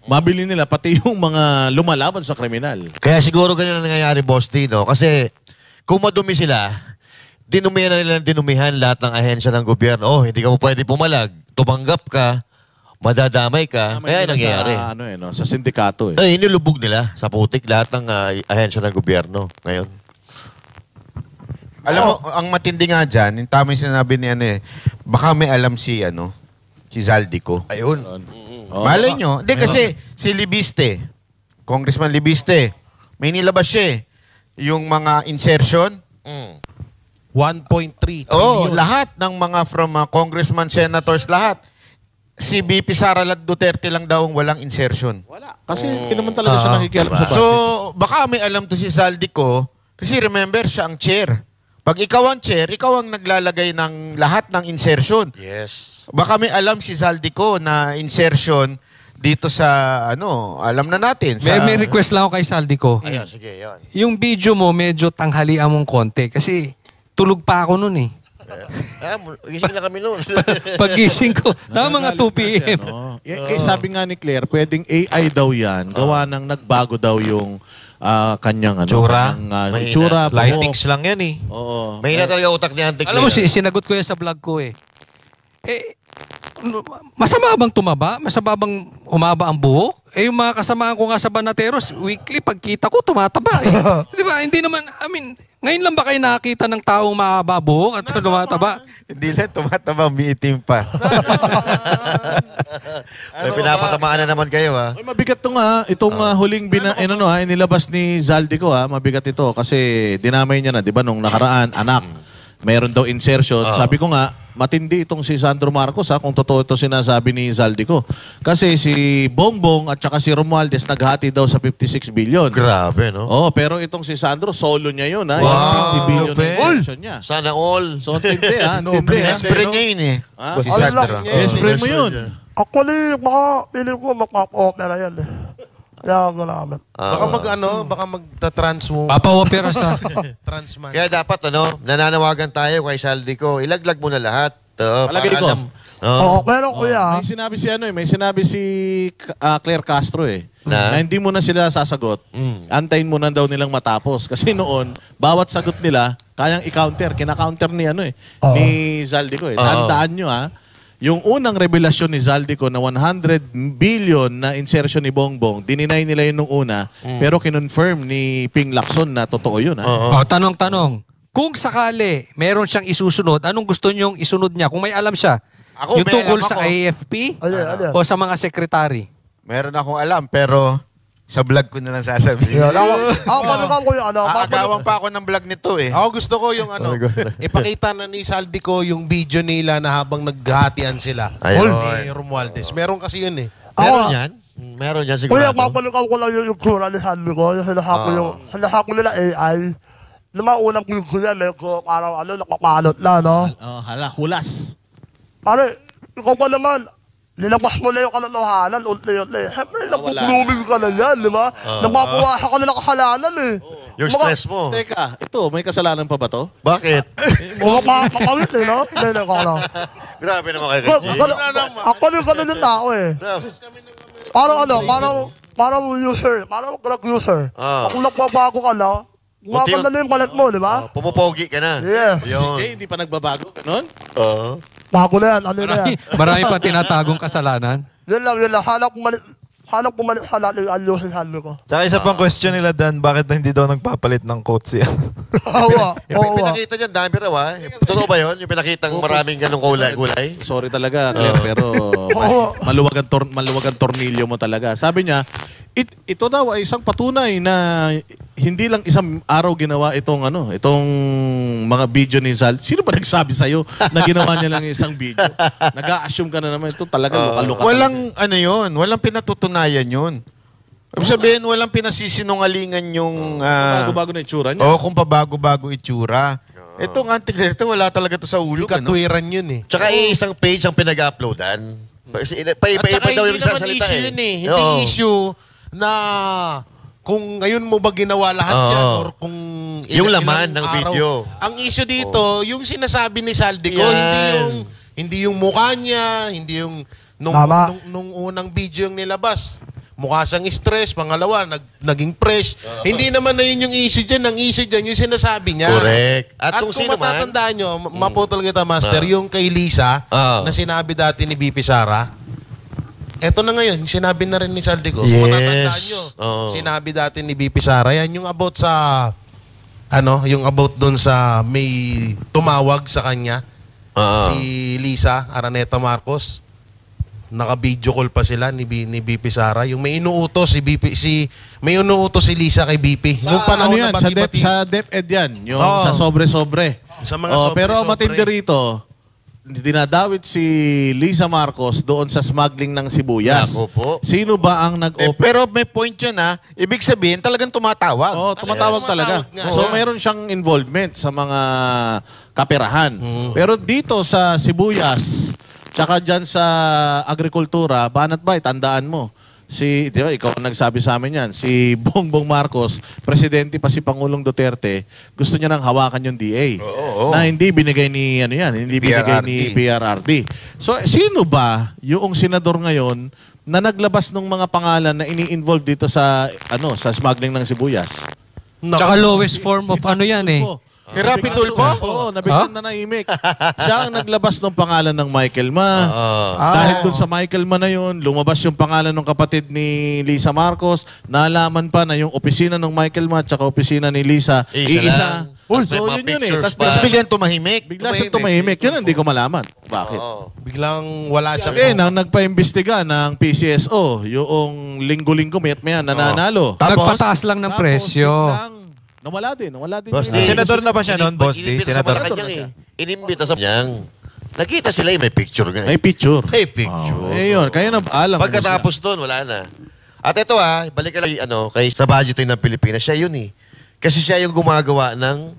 mabili nila pati yung mga lumalaban sa kriminal. Kaya siguro ganyan ang nangyayari, Boss Tino. Kasi kung madumi sila, dinumihan na nilang dinumihan lahat ng ahensya ng gobyerno. Hindi ka mo pwede pumalag. Tumanggap ka, madadamay ka. Kaya nangyayari. Sa sindikato Inilubog nila sa putik lahat ng ahensya ng gobyerno ngayon. Alam mo, ang matindi nga dyan, yung tama yung sinabi ni baka may alam si Zaldico. Ayun. Malay nyo. Hindi kasi si Libiste, Congressman Libiste, may nilabas siya eh. Yung mga insertion. 1.3 Oo, trillion. lahat ng mga from congressman, senators, lahat. Si BP Sara Duterte lang daw ang walang insertion. Wala. Kasi hindi naman talaga siya nakikialam sa budget. So, baka may alam to si Zaldico, kasi remember, siya ang chair. Pag ikaw ang chair, ikaw ang naglalagay ng lahat ng insertion. Yes. Baka may alam si Zaldico na insertion dito sa, alam na natin. Sa, May request lang ako kay Saldico. Ayun, sige, yun. Yung video mo, medyo tanghalian mong konti. Kasi tulog pa ako nun eh. Gising na kami noon. Pagising ko, tama mga 2 p.m. Sabi nga ni Claire, pwedeng AI daw yan. Gawa ng nagbago daw yung kanyang Tsura. Mahina. tsura, buhok. Lightings lang yan eh. Oo. May talaga utak ni Auntie Alam mo, Claire. sinagot ko yan sa vlog ko eh. Masama bang tumaba? Masama bang umaba ang buhok? Yung mga kasamaan ko nga sa Banateros, weekly, pagkita ko, tumataba eh. Di ba? Hindi naman, ngayon lang ba kayo nakakita ng taong mahaba buhok at tumataba? Hindi lang, tumataba, umiitim pa. May pinapatamaan na naman kayo, ha? Ay, mabigat to nga. Itong huling inilabas ni Zaldico, mabigat ito. Kasi dinamay niya na, di ba, nung nakaraan, anak. Mayroon daw insertion. Sabi ko nga, matindi itong si Sandro Marcos kung totoo ito sinasabi ni Zaldico. Kasi si Bongbong at saka si Romualdez naghati daw sa 56 billion. Grabe, no? Oh, pero itong si Sandro, solo niya yun. Wow. Yung 50 billion na Grabe. insertion niya. Sana all. So, tindi ha. Tindi ha. Espre niya yun eh. Ah, Si Ano Sandro. lang, Espre mo yun. Actually, baka piling ko magpapa-opera yan eh. Kaya galaman. Baka magta-trans mo. Papa-opera sa... Transman. Kaya dapat, nananawagan tayo kay Zaldico. Ilaglag mo na lahat. Palagay para ko. alam. Oo, pero kuya, May sinabi si Claire Castro Na? na hindi mo na sila sasagot. Antayin mo na daw nilang matapos. Kasi noon, bawat sagot nila, kayang i-counter. Kina-counter ni ni Zaldico Tandaan nyo yung unang revelasyon ni Zaldico na 100 billion na insertion ni Bongbong, dininay nila yun nung una, pero kinonfirm ni Ping Lacson na totoo yun. Tanong-tanong. Kung sakali meron siyang isusunod, anong gusto niyong isunod niya? Kung may alam siya, Ako, yung may tungkol alam sa ako. AFP Ano? o sa mga sekretary? Meron akong alam, pero sa vlog ko na lang sasabihin. Yeah, paano kuya, Aagawan pa ako ng vlog nito eh. Ako gusto ko yung ipakita na ni Zaldico yung video nila na habang naghatian sila. Ayun. Ni Romualdez. Meron kasi yun eh. Meron yan? Meron yan Kuya, sigurado. papalukan ko lang yung kura ni Sandy ko. Yung sinahako nila AI. Na maunang ko yan, parang nakakalot na, no? Hulas. Pare, ikaw pa naman, nilabas mo na yung kalotohanan, unti-unti. Siyempre, napupuluming ka na yan, di ba? Napapuwasa ka na ng kasalanan eh. Yung stress mo. Teka, ito, may kasalanan pa ba to? Bakit? Makakawit eh, no? Hindi, Grabe naman kay Reggie. Ako yung ganun yung tao eh. Parang user, parang drug user. Kung nagbabago ka na, gumaganda na yung palit mo, di ba? Pumupogi ka na. Yeah. Si Jay, hindi pa nagbabago, ganun? Oo. Bago na yan, ano na yan. Marami pa tinatagong kasalanan. Yun lang. Hanap pumalit sa lahat yung ayusin sabi ko. Tsaka isa pang question nila, Dan, bakit hindi daw nagpapalit ng quotes yan? Yung pinakita niyan, dami raw Totoo ba yun? Yung pinakitang maraming ganong kulay? Sorry talaga, Claire, pero maluwag ang tornilyo mo talaga. Sabi niya, ito daw ay isang patunay na hindi lang isang araw ginawa itong mga video ni Zal. Sino ba nagsabi sa'yo na ginawa niya lang isang video? Nag-a-assume ka na naman ito talaga luka-luka. Walang walang pinatutunayan yun. Ibig sabihin, walang pinasisinungalingan yung... bago-bago na itsura niya. kung pabago-bago itsura. Ito nga, ito, wala talaga to sa ulo. Yung katwiran yun eh. Tsaka isang page ang pinag-uploadan. Paiba-iba daw yung sasalita issue eh. yun eh. Hindi issue na kung ngayon mo ba ginawa lahat yan or kung Yung laman ng araw. video. Ang issue dito, yung sinasabi ni Zaldico, Yan. hindi yung mukha niya, hindi yung nung unang video yung nilabas. Mukha siyang stress, pangalawa, naging fresh. Hindi naman na yun yung issue dyan. Ang issue dyan, yung sinasabi niya. Correct. At Kung kung sino man, matatandaan nyo, maputol kita, Master, yung kay Lisa, na sinabi dati ni BP Sara, eto na ngayon, sinabi na rin ni Zaldico. Kung matatandaan nyo, sinabi dati ni BP Sara, yan yung about sa, yung about doon sa may tumawag sa kanya, si Lisa Araneta Marcos. naka-video call pa sila ni BP Sara. Yung may inuutos may inuutos si Lisa kay BP. Sa, Nung panahon ano yan, na sa, bati-bati. sa DepEd yan. Yung Oo. sa sobre-sobre. Sa mga Pero sobre-sobre. matindi rito, dinadawit si Lisa Marcos doon sa smuggling ng sibuyas. Nako po. Sino ba ang nag-open? Pero may point yun ha. Ibig sabihin, talagang tumatawag. Oh, tumatawag Yes. talaga. Tumatawag nga So siya. meron siyang involvement sa mga kaperahan. Pero dito sa sibuyas, tsaka dyan sa agrikultura, banat ba, tandaan mo. Di ba, ikaw ang nagsabi sa amin yan, si Bongbong Marcos, presidente pa si Pangulong Duterte, gusto niya nang hawakan yung DA. Oo. Na hindi binigay ni, hindi binigay ni PRRD. So, sino ba yung senador ngayon na naglabas ng mga pangalan na ini-involve dito sa, sa smuggling ng sibuyas? Tsaka lowest form of ano yan eh. Kay Rapi Tulfo? Oo, nabigyan na naimik. Siya ang naglabas ng pangalan ng Michael Ma. Oo. Dahil dun sa Michael Ma na yun, lumabas yung pangalan ng kapatid ni Lisa Marcos. Nalaman pa na yung opisina ng Michael Ma at opisina ni Lisa, Isa lang. Uy, Tapos may so mga yun yun eh. pictures Tapos pa. Tapos biglang tumahimik. bigla siyang tumahimik. Yun ang hindi ko malaman. Bakit? Oo. Biglang wala siyang... Eh, nang nagpa-imbestiga ng PCSO, yung linggo-linggo mayat-maya nananalo. Nagpataas lang ng Tapos, presyo. biglang nawala din. Boss yung- D. Senador na ba siya noon, Boss D? Senador. Inimbita sa kanyang. Nakita sila may picture nga. May picture. May picture. Yun, kaya na alam. Pagkatapos doon, wala na. At ito balik ka lang kay sa budgeting ng Pilipinas, siya yun eh. Kasi siya yung gumagawa ng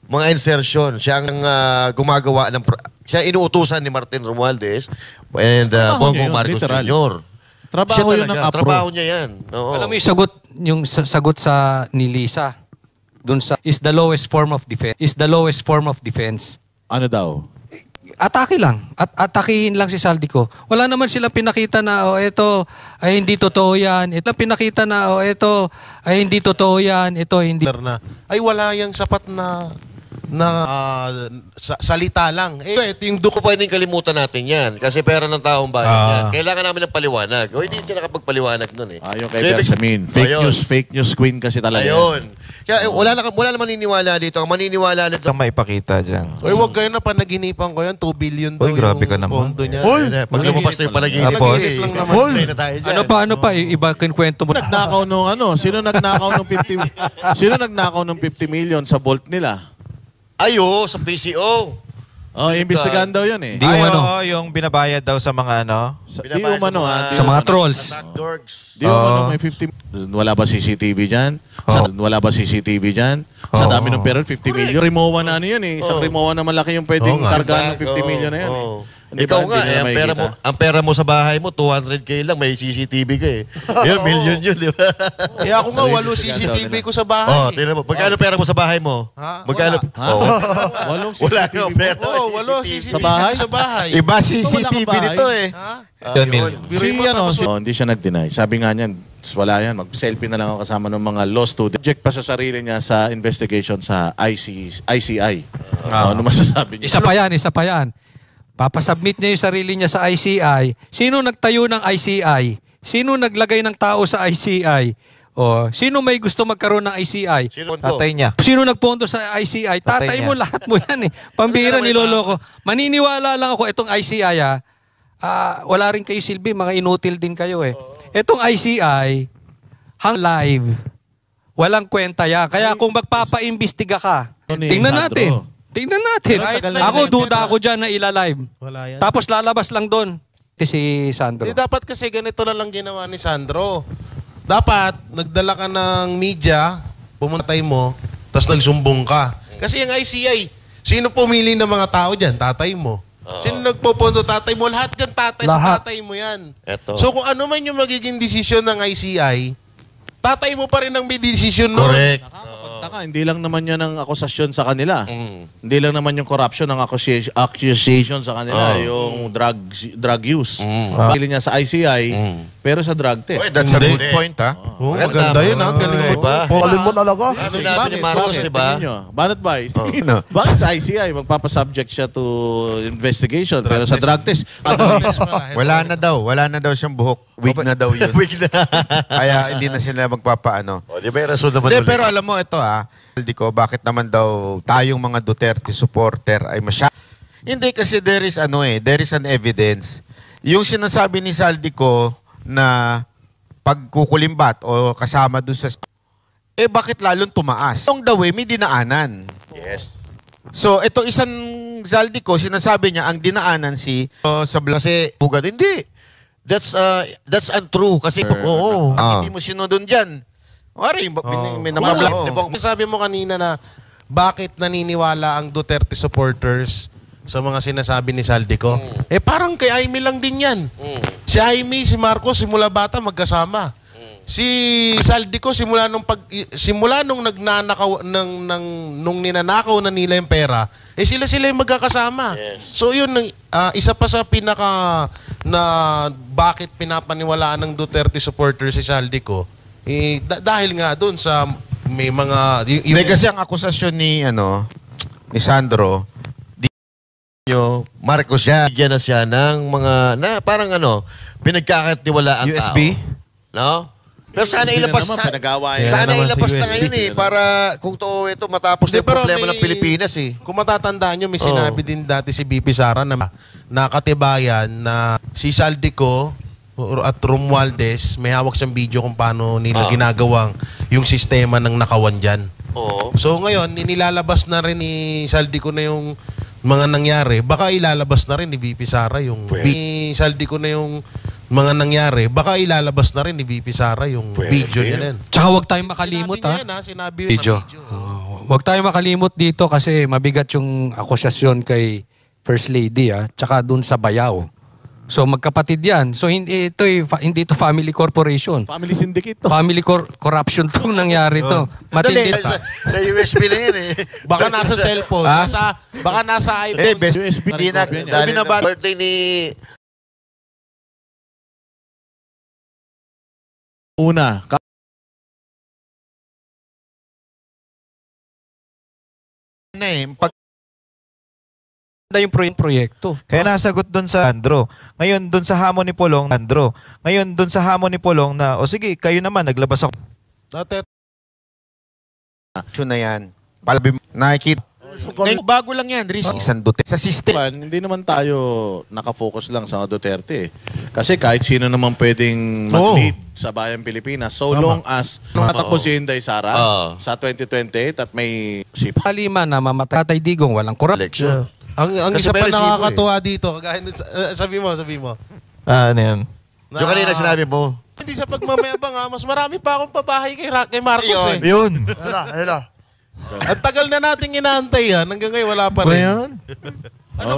mga insertion. Siya ang gumagawa ng... Siya inuutusan ni Martin Romualdez and Trabaho niya Bongbong yun, Marcos literal. Jr. Trabaho Siya yun ng talaga, APRO. trabaho niya yan. Oo. Alam mo yung sagot sa ni Lisa dun sa is the lowest form of defense. Ano daw? Atake lang. Atakihin lang si Saldico. Wala naman silang pinakita na ito ay hindi totoo yan. Ito pinakita na ito ay hindi totoo yan. Ito hindi. na ay wala yung sapat na salita lang. Ito yung Kung pwedeng kalimutan natin yan, kasi pera ng taong bayan yan. Kailangan namin ng paliwanag. O hindi siya nakapagpaliwanag nun eh. Yung kay So, ibig- Bersamin. Fake news queen kasi talaga. Ayun. Kaya wala na maniniwala dito. Ang maniniwala nito. Ito maipakita dyan. Oy, wag kayo na panaginipan ko yan. 2 billion daw Oy, grabe ka yung naman. pondo niya. Pag lumabas na yung panaginip. Tapos, lang naman. Hoy! Na tayo dyan. Ano pa? Iba kinkwento mo. Nagnakaw nung Sino nagnakaw nung 50 Sino nagnakaw nung 50 million sa vault nila? Ayo, sa PCO. Imbestigahan daw 'yun eh. Di yung ano. Yung binabayad daw sa mga Di umano Sa mga trolls. Attack dogs. Di umano may 50. Wala ba CCTV diyan? Wala ba CCTV diyan? Sa dami ng pera 50 million. Rimowa na ano 'yun eh. Isang Rimowa na malaki yung pwedeng kargahan ng 50 million na 'yan. Hindi Ikaw ba, nga, hindi nila makikita? ang pera mo sa bahay mo, 200K lang, may CCTV ka eh. Yun, million yun, di ba? Eh ako nga, 8 CCTV ko sa bahay. Tingnan mo. Magkano pera mo sa bahay mo? Ha? Magkano? Ha? Walong Wala CCTV kang mo? pera. Oo, 8 CCTV. CCTV Sa bahay? sa bahay. Iba Wala CCTV kang bahay. dito eh. Ha? Yun, million. Hindi siya nag-deny. Sabi nga niyan, wala yan. Mag-selfie na lang ako kasama ng mga law student. Object pa sa sarili niya sa investigation sa ICI. Ano masasabi niya? Isa pa yan. Papasubmit niya yung sarili niya sa ICI. Sino nagtayo ng ICI? Sino naglagay ng tao sa ICI? Sino may gusto magkaroon ng ICI? Sino to? Tatay niya. Sino nagpondo sa ICI? Tatay Tatay niya. mo, lahat mo yan eh. Pambira, niloloko. Maniniwala lang ako, itong ICI wala rin kayo silbi, mga inutil din kayo eh. Itong ICI, hang live. Walang kwenta yan. Kaya kung magpapaimbestiga ka, tingnan natin. Tingnan natin. Kahit na Ako, yun, duda pero- ako dyan na ilalive. Wala yan. Tapos lalabas lang doon. Si Sandro. Di dapat kasi ganito na lang ginawa ni Sandro. Dapat, nagdala ka ng media, pumuntay mo, tapos nagsumbong ka. Kasi yung ICI, sino pumili ng mga tao dyan? Tatay mo. Sino nagpopondo? Tatay mo. Lahat dyan tatay Lahat. sa tatay mo yan. Eto. So kung ano man yung magiging desisyon ng ICI, tatay mo pa rin ang may desisyon nun. Correct. Nakakapagtaka, hindi lang naman yan ang akusasyon sa kanila. Mm. Hindi lang naman yung corruption ang accusation sa kanila, yung drug use. Pili niya sa ICI, pero sa drug test. Oy, that's a Good good point ha. Oh, maganda yun ha. Galing mo. Diba? Galing mo talaga. Sinabi ni Marcos, Bakit? di ba? Tingin nyo. Banat ba? Sino? Bakit sa ICI, magpapasubject siya to investigation, pero sa drug test, Wala na daw siyang buhok. Weak na daw yun. Weak na. Kaya hindi na sila magpapaano. Di ba yung rason naman Hindi, ulit? pero alam mo, ito hindi ko, bakit naman daw tayong mga Duterte supporter ay Hindi kasi there is an evidence yung sinasabi ni Saldico na pagkukulimbat o kasama dun sa... bakit lalong tumaas? Along the way, may dinaanan. Yes. So, ito isang Saldico, sinasabi niya, ang dinaanan sa Kasi, bugad, hindi. That's untrue. Kasi, hindi mo sinunod dyan. Wari, may namabla. Sabi mo kanina na bakit naniniwala ang Duterte supporters sa mga sinasabi ni Saldico? Parang kay Aimee lang din yan. Si Aimee, si Marcos, simula bata magkasama. Si Saldico, simula nung nagnanakaw, nung ninanakaw na nila yung pera, sila yung magkakasama. Yes. So yun, isa pa sa pinaka na bakit pinapaniwalaan ng Duterte supporters si Saldico, dahil nga doon sa may mga... Hindi, kasi ang akusasyon ni Sandro, Marcos siya, bigyan na siya ng mga, parang pinagkakatiwalaan USB? No? Pero sana USB na ilabas naman, na. pinagawa yan. Sana naman sa ilabas na USB. ngayon para kung to ito matapos na yung pero problema ng Pilipinas Kung matatandaan nyo, may sinabi din dati si BP Sara na nakatibayan na si Saldico at Romualdez, may hawak siyang video kung paano nila ginagawang yung sistema ng nakawan dyan. Oo. So ngayon, nilalabas na rin ni Saldico na yung mga nangyari. Baka ilalabas na rin ni BP Sara yung... Ni Saldico na yung mga nangyari. Baka ilalabas na rin ni BP Sara yung video niya yan. Tsaka huwag tayong makalimot, Sinabi niya yan, sinabi yun Video. na video. Huwag tayong makalimot dito kasi mabigat yung akusasyon kay First Lady, tsaka dun sa Bayaw. So magkapatid yan. So hindi ito family corporation. Family syndicate to. Family corruption tong nangyari to. Matindi. Sa USB lang yan Baka nasa cellphone. Baka nasa iPhone. best USB. hindi na, Dahil ng birthday ni... Una, pag yung proyekto. Kaya nasagot doon sa Sandro. Ngayon doon sa hamon ni Polong, na, o sige, kayo naman, naglabas ako. Dati, na yan, nakikita. Ngayon, bago lang yan, isang Duterte. Sa system. hindi naman tayo nakafocus lang sa Duterte. Kasi kahit sino naman pwedeng mag-lead sa bayang Pilipinas so long as matakbo si Inday Sara sa 2028 at may sipa. Kalima na mamatay Tatay Digong, walang Election. ang Kasi isa pa may resibo nakakatuwa dito, kagaya sabi mo. Ano yan? Yung kanina sinabi mo. Hindi sa pagmamayabang mas marami pa akong pabahay kay Marcos Yun. Ayun na. Ang tagal na nating inaantay hanggang ngayon wala pa rin.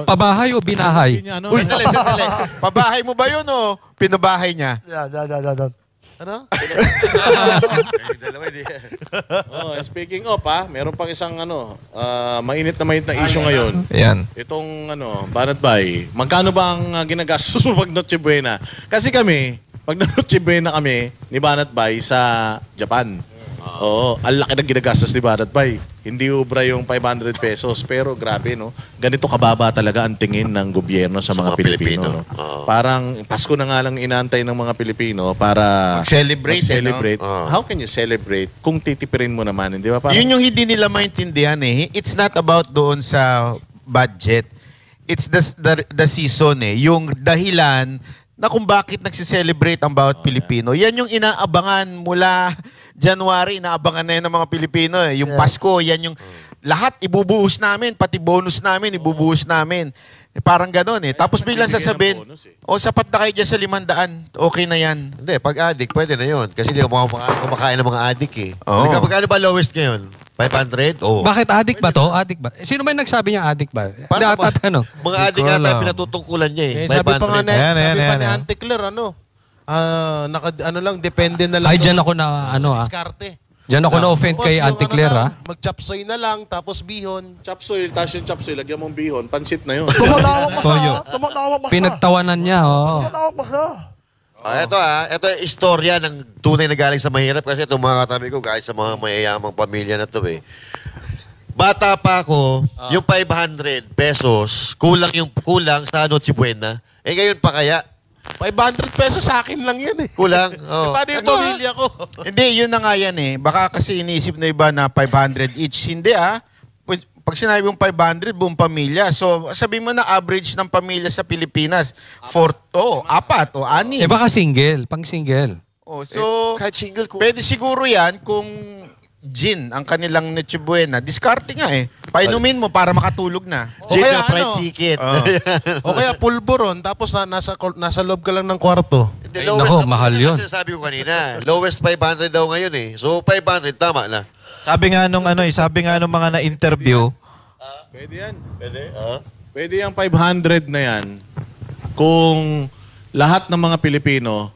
Pabahay o binahay? Uy, sandali. Pabahay mo ba yun o pinabahay niya? Yan. Ano? Speaking of meron pang isang mainit na issue ngayon. Ayan. Itong Banat Bay, magkano ba ang ginagastos mo pag Noche Buena? Kasi kami, pag Noche Buena kami ni Banat Bay sa Japan. Oo, ang laki ng ginagastos ni Banat Bay. Hindi ubra yung 500 pesos, pero grabe, no? Ganito kababa talaga ang tingin ng gobyerno sa mga Pilipino. No? Parang Pasko na nga lang inaantay ng mga Pilipino para Mag-celebrate, How can you celebrate kung titipirin mo naman, hindi ba? Parang, Yun yung hindi nila maintindihan It's not about doon sa budget. It's the season Yung dahilan na kung bakit nagsiselebrate ang bawat Pilipino. Yan yung inaabangan mula January, inaabangan na yan ng mga Pilipino. Yung Pasko, yan yung lahat ibubuhos namin, pati bonus namin, ibubuhos namin. Parang gano'n Tapos biglang sasabihin, sapat na kayo dyan sa 500, okay na yan. Hindi, pag addict, pwede na yun. Kasi hindi ako kumakain ng mga addict Oo. Magkano ba lowest ngayon? 500? Oo. Bakit addict ba to? Addict ba? Sino may nagsabi niya addict ba? Mga addict ko ata alam. pinatutungkulan niya Sabi pa nga 500. sabi pa ni Ayan. Auntie Claire, depende na lang. Ay, dyan ako na, Diskarte. Dyan ako na-offend kay Auntie Claire, Mag-chapsoy na lang, tapos bihon. chopsoy, tapos yung chopsoy, lagyan mong bihon, pansit na yun. Tumatawag pa Toyo. siya. Tumatawag pa siya. Pinagtawanan niya, Tumatawag pa siya. Ito yung istorya ng tunay na galing sa mahirap kasi itong mga katabi ko galing sa mga mayayamang pamilya na to Bata pa ako, yung 500 pesos, kulang sa Noche Buena. Ngayon pa kaya? 500 pesos sa akin lang yan Kulang. Paano yung pamilya ko? Hindi, yun na nga yan Baka kasi iniisip na iba na 500 each. Hindi pag sinabi mong 500, buong pamilya. So, sabi mo na average ng pamilya sa Pilipinas, 4 o 6. Baka single, pang single. Oh, so, Kahit single ko. pwede siguro yan kung gin ang kanilang Noche Buena. Diskarte nga eh. Painumin mo para makatulog na. Gin kaya at fried ano? chicken. O kaya pulburon, tapos nasa loob ka lang ng kwarto. The Ay, nako, mahal yun. Sinasabi ko kanina, lowest 500 daw ngayon eh. So 500, tama na. Sabi nga nung mga na-interview, Pwede yan. Pwede? Pwede yung 500 na yan kung lahat ng mga Pilipino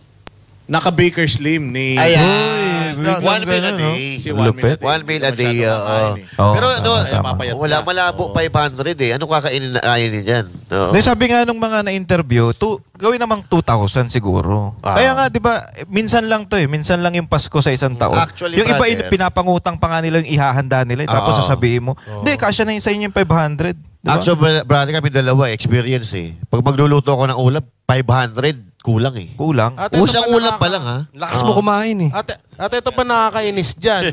naka-Baker Slim ni Ayan. One meal a ganun, day. si Lupit. One meal a day. Oo, Pero ano, tama. wala malabo 500 eh. Ano kakainin na kainin dyan? Oo. Dahil sabi nga nung mga na-interview, gawin namang 2,000 siguro. Kaya nga, di ba, minsan lang to eh. Minsan lang yung Pasko sa isang taon. Actually, yung iba, brother. pinapangutang pa nga nila yung ihahanda nila. Tapos sasabihin mo, hindi, kasya na yun sa inyo yung 500. Diba? Actually, brother kami dalawa, experience eh. Pag magluluto ako ng ulam, 500, kulang eh. Kulang. At ito Usang pa ulam pa lang ha. Lakas mo kumain eh. At ito pa nakakainis dyan.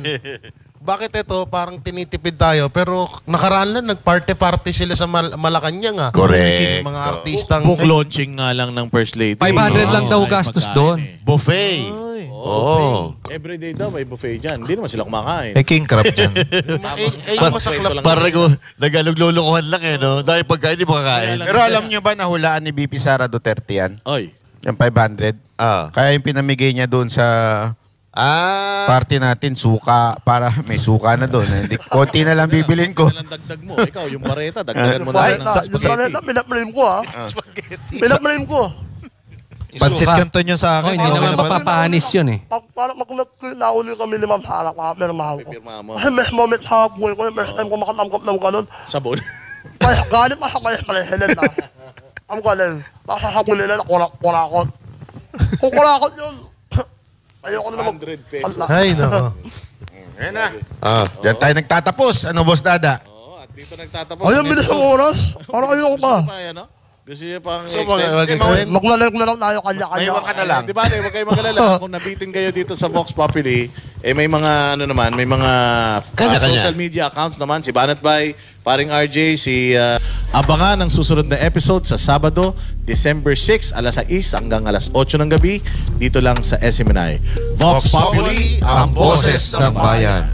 Bakit ito parang tinitipid tayo pero nakaraan lang nag-party-party sila sa Malacanang ah. Correct. Mga artistang book launching nga lang ng First Lady. 500 lang daw Ay, gastos pagkain doon. eh. Buffet. Oo. Everyday daw may buffet dyan. Hindi naman sila kumakain. Eh, king crab dyan. yung masaklap. Kwento lang. Parang nagalululukuhan lang eh, no? Dahil pagkain, di mo kakain. Pero alam nyo ba, nahulaan ni BP Sara Duterte yan? Oy. Yung 500. Ah. Kaya yung pinamigay niya doon sa party natin, suka, para may suka na doon. Hindi, konti na lang bibilin ko. Lang dagdag mo. Ikaw, yung bareta, dagdagan mo na Bakit lang na? ng Yung baleta, pinaplim ko ha. Pinaplim ko. Pansit canton yun sa Oh, akin. hindi Okay naman naman. mapapanis yun eh. Parang nauli kami 5 harap ha, pero mahal ko. Pipirma mo. Kasi may moment hapon ko, may time ko makatamkap ng ganun. Sabon. Kaya galit na kaya pala Helen na. Ang galing. Nakahapon nila na kurakot. Kung kurakot yun, ayoko na naman. 100 pesos. Ay, nako. Ayan na. Diyan tayo nagtatapos. Ano, Boss Dada? Oo, at dito nagtatapos. Ayun, bilis ng oras. Parang ayoko pa. Ano? Gusto niyo pang So, mag-extend? Maglalagay na lang tayo kanya-kanya. Maiwan ka na lang. Di ba, huwag kayo mag-alala. Kung nabitin kayo dito sa Vox Populi, eh may mga, ano naman, may mga Kanya-kanya. social media accounts naman. Si Banat Bay, Paring RJ, si abangan ang susunod na episode sa Sabado, December 6, alas 6 hanggang alas 8 ng gabi, dito lang sa SMNI. Vox Populi, ang boses ng bayan.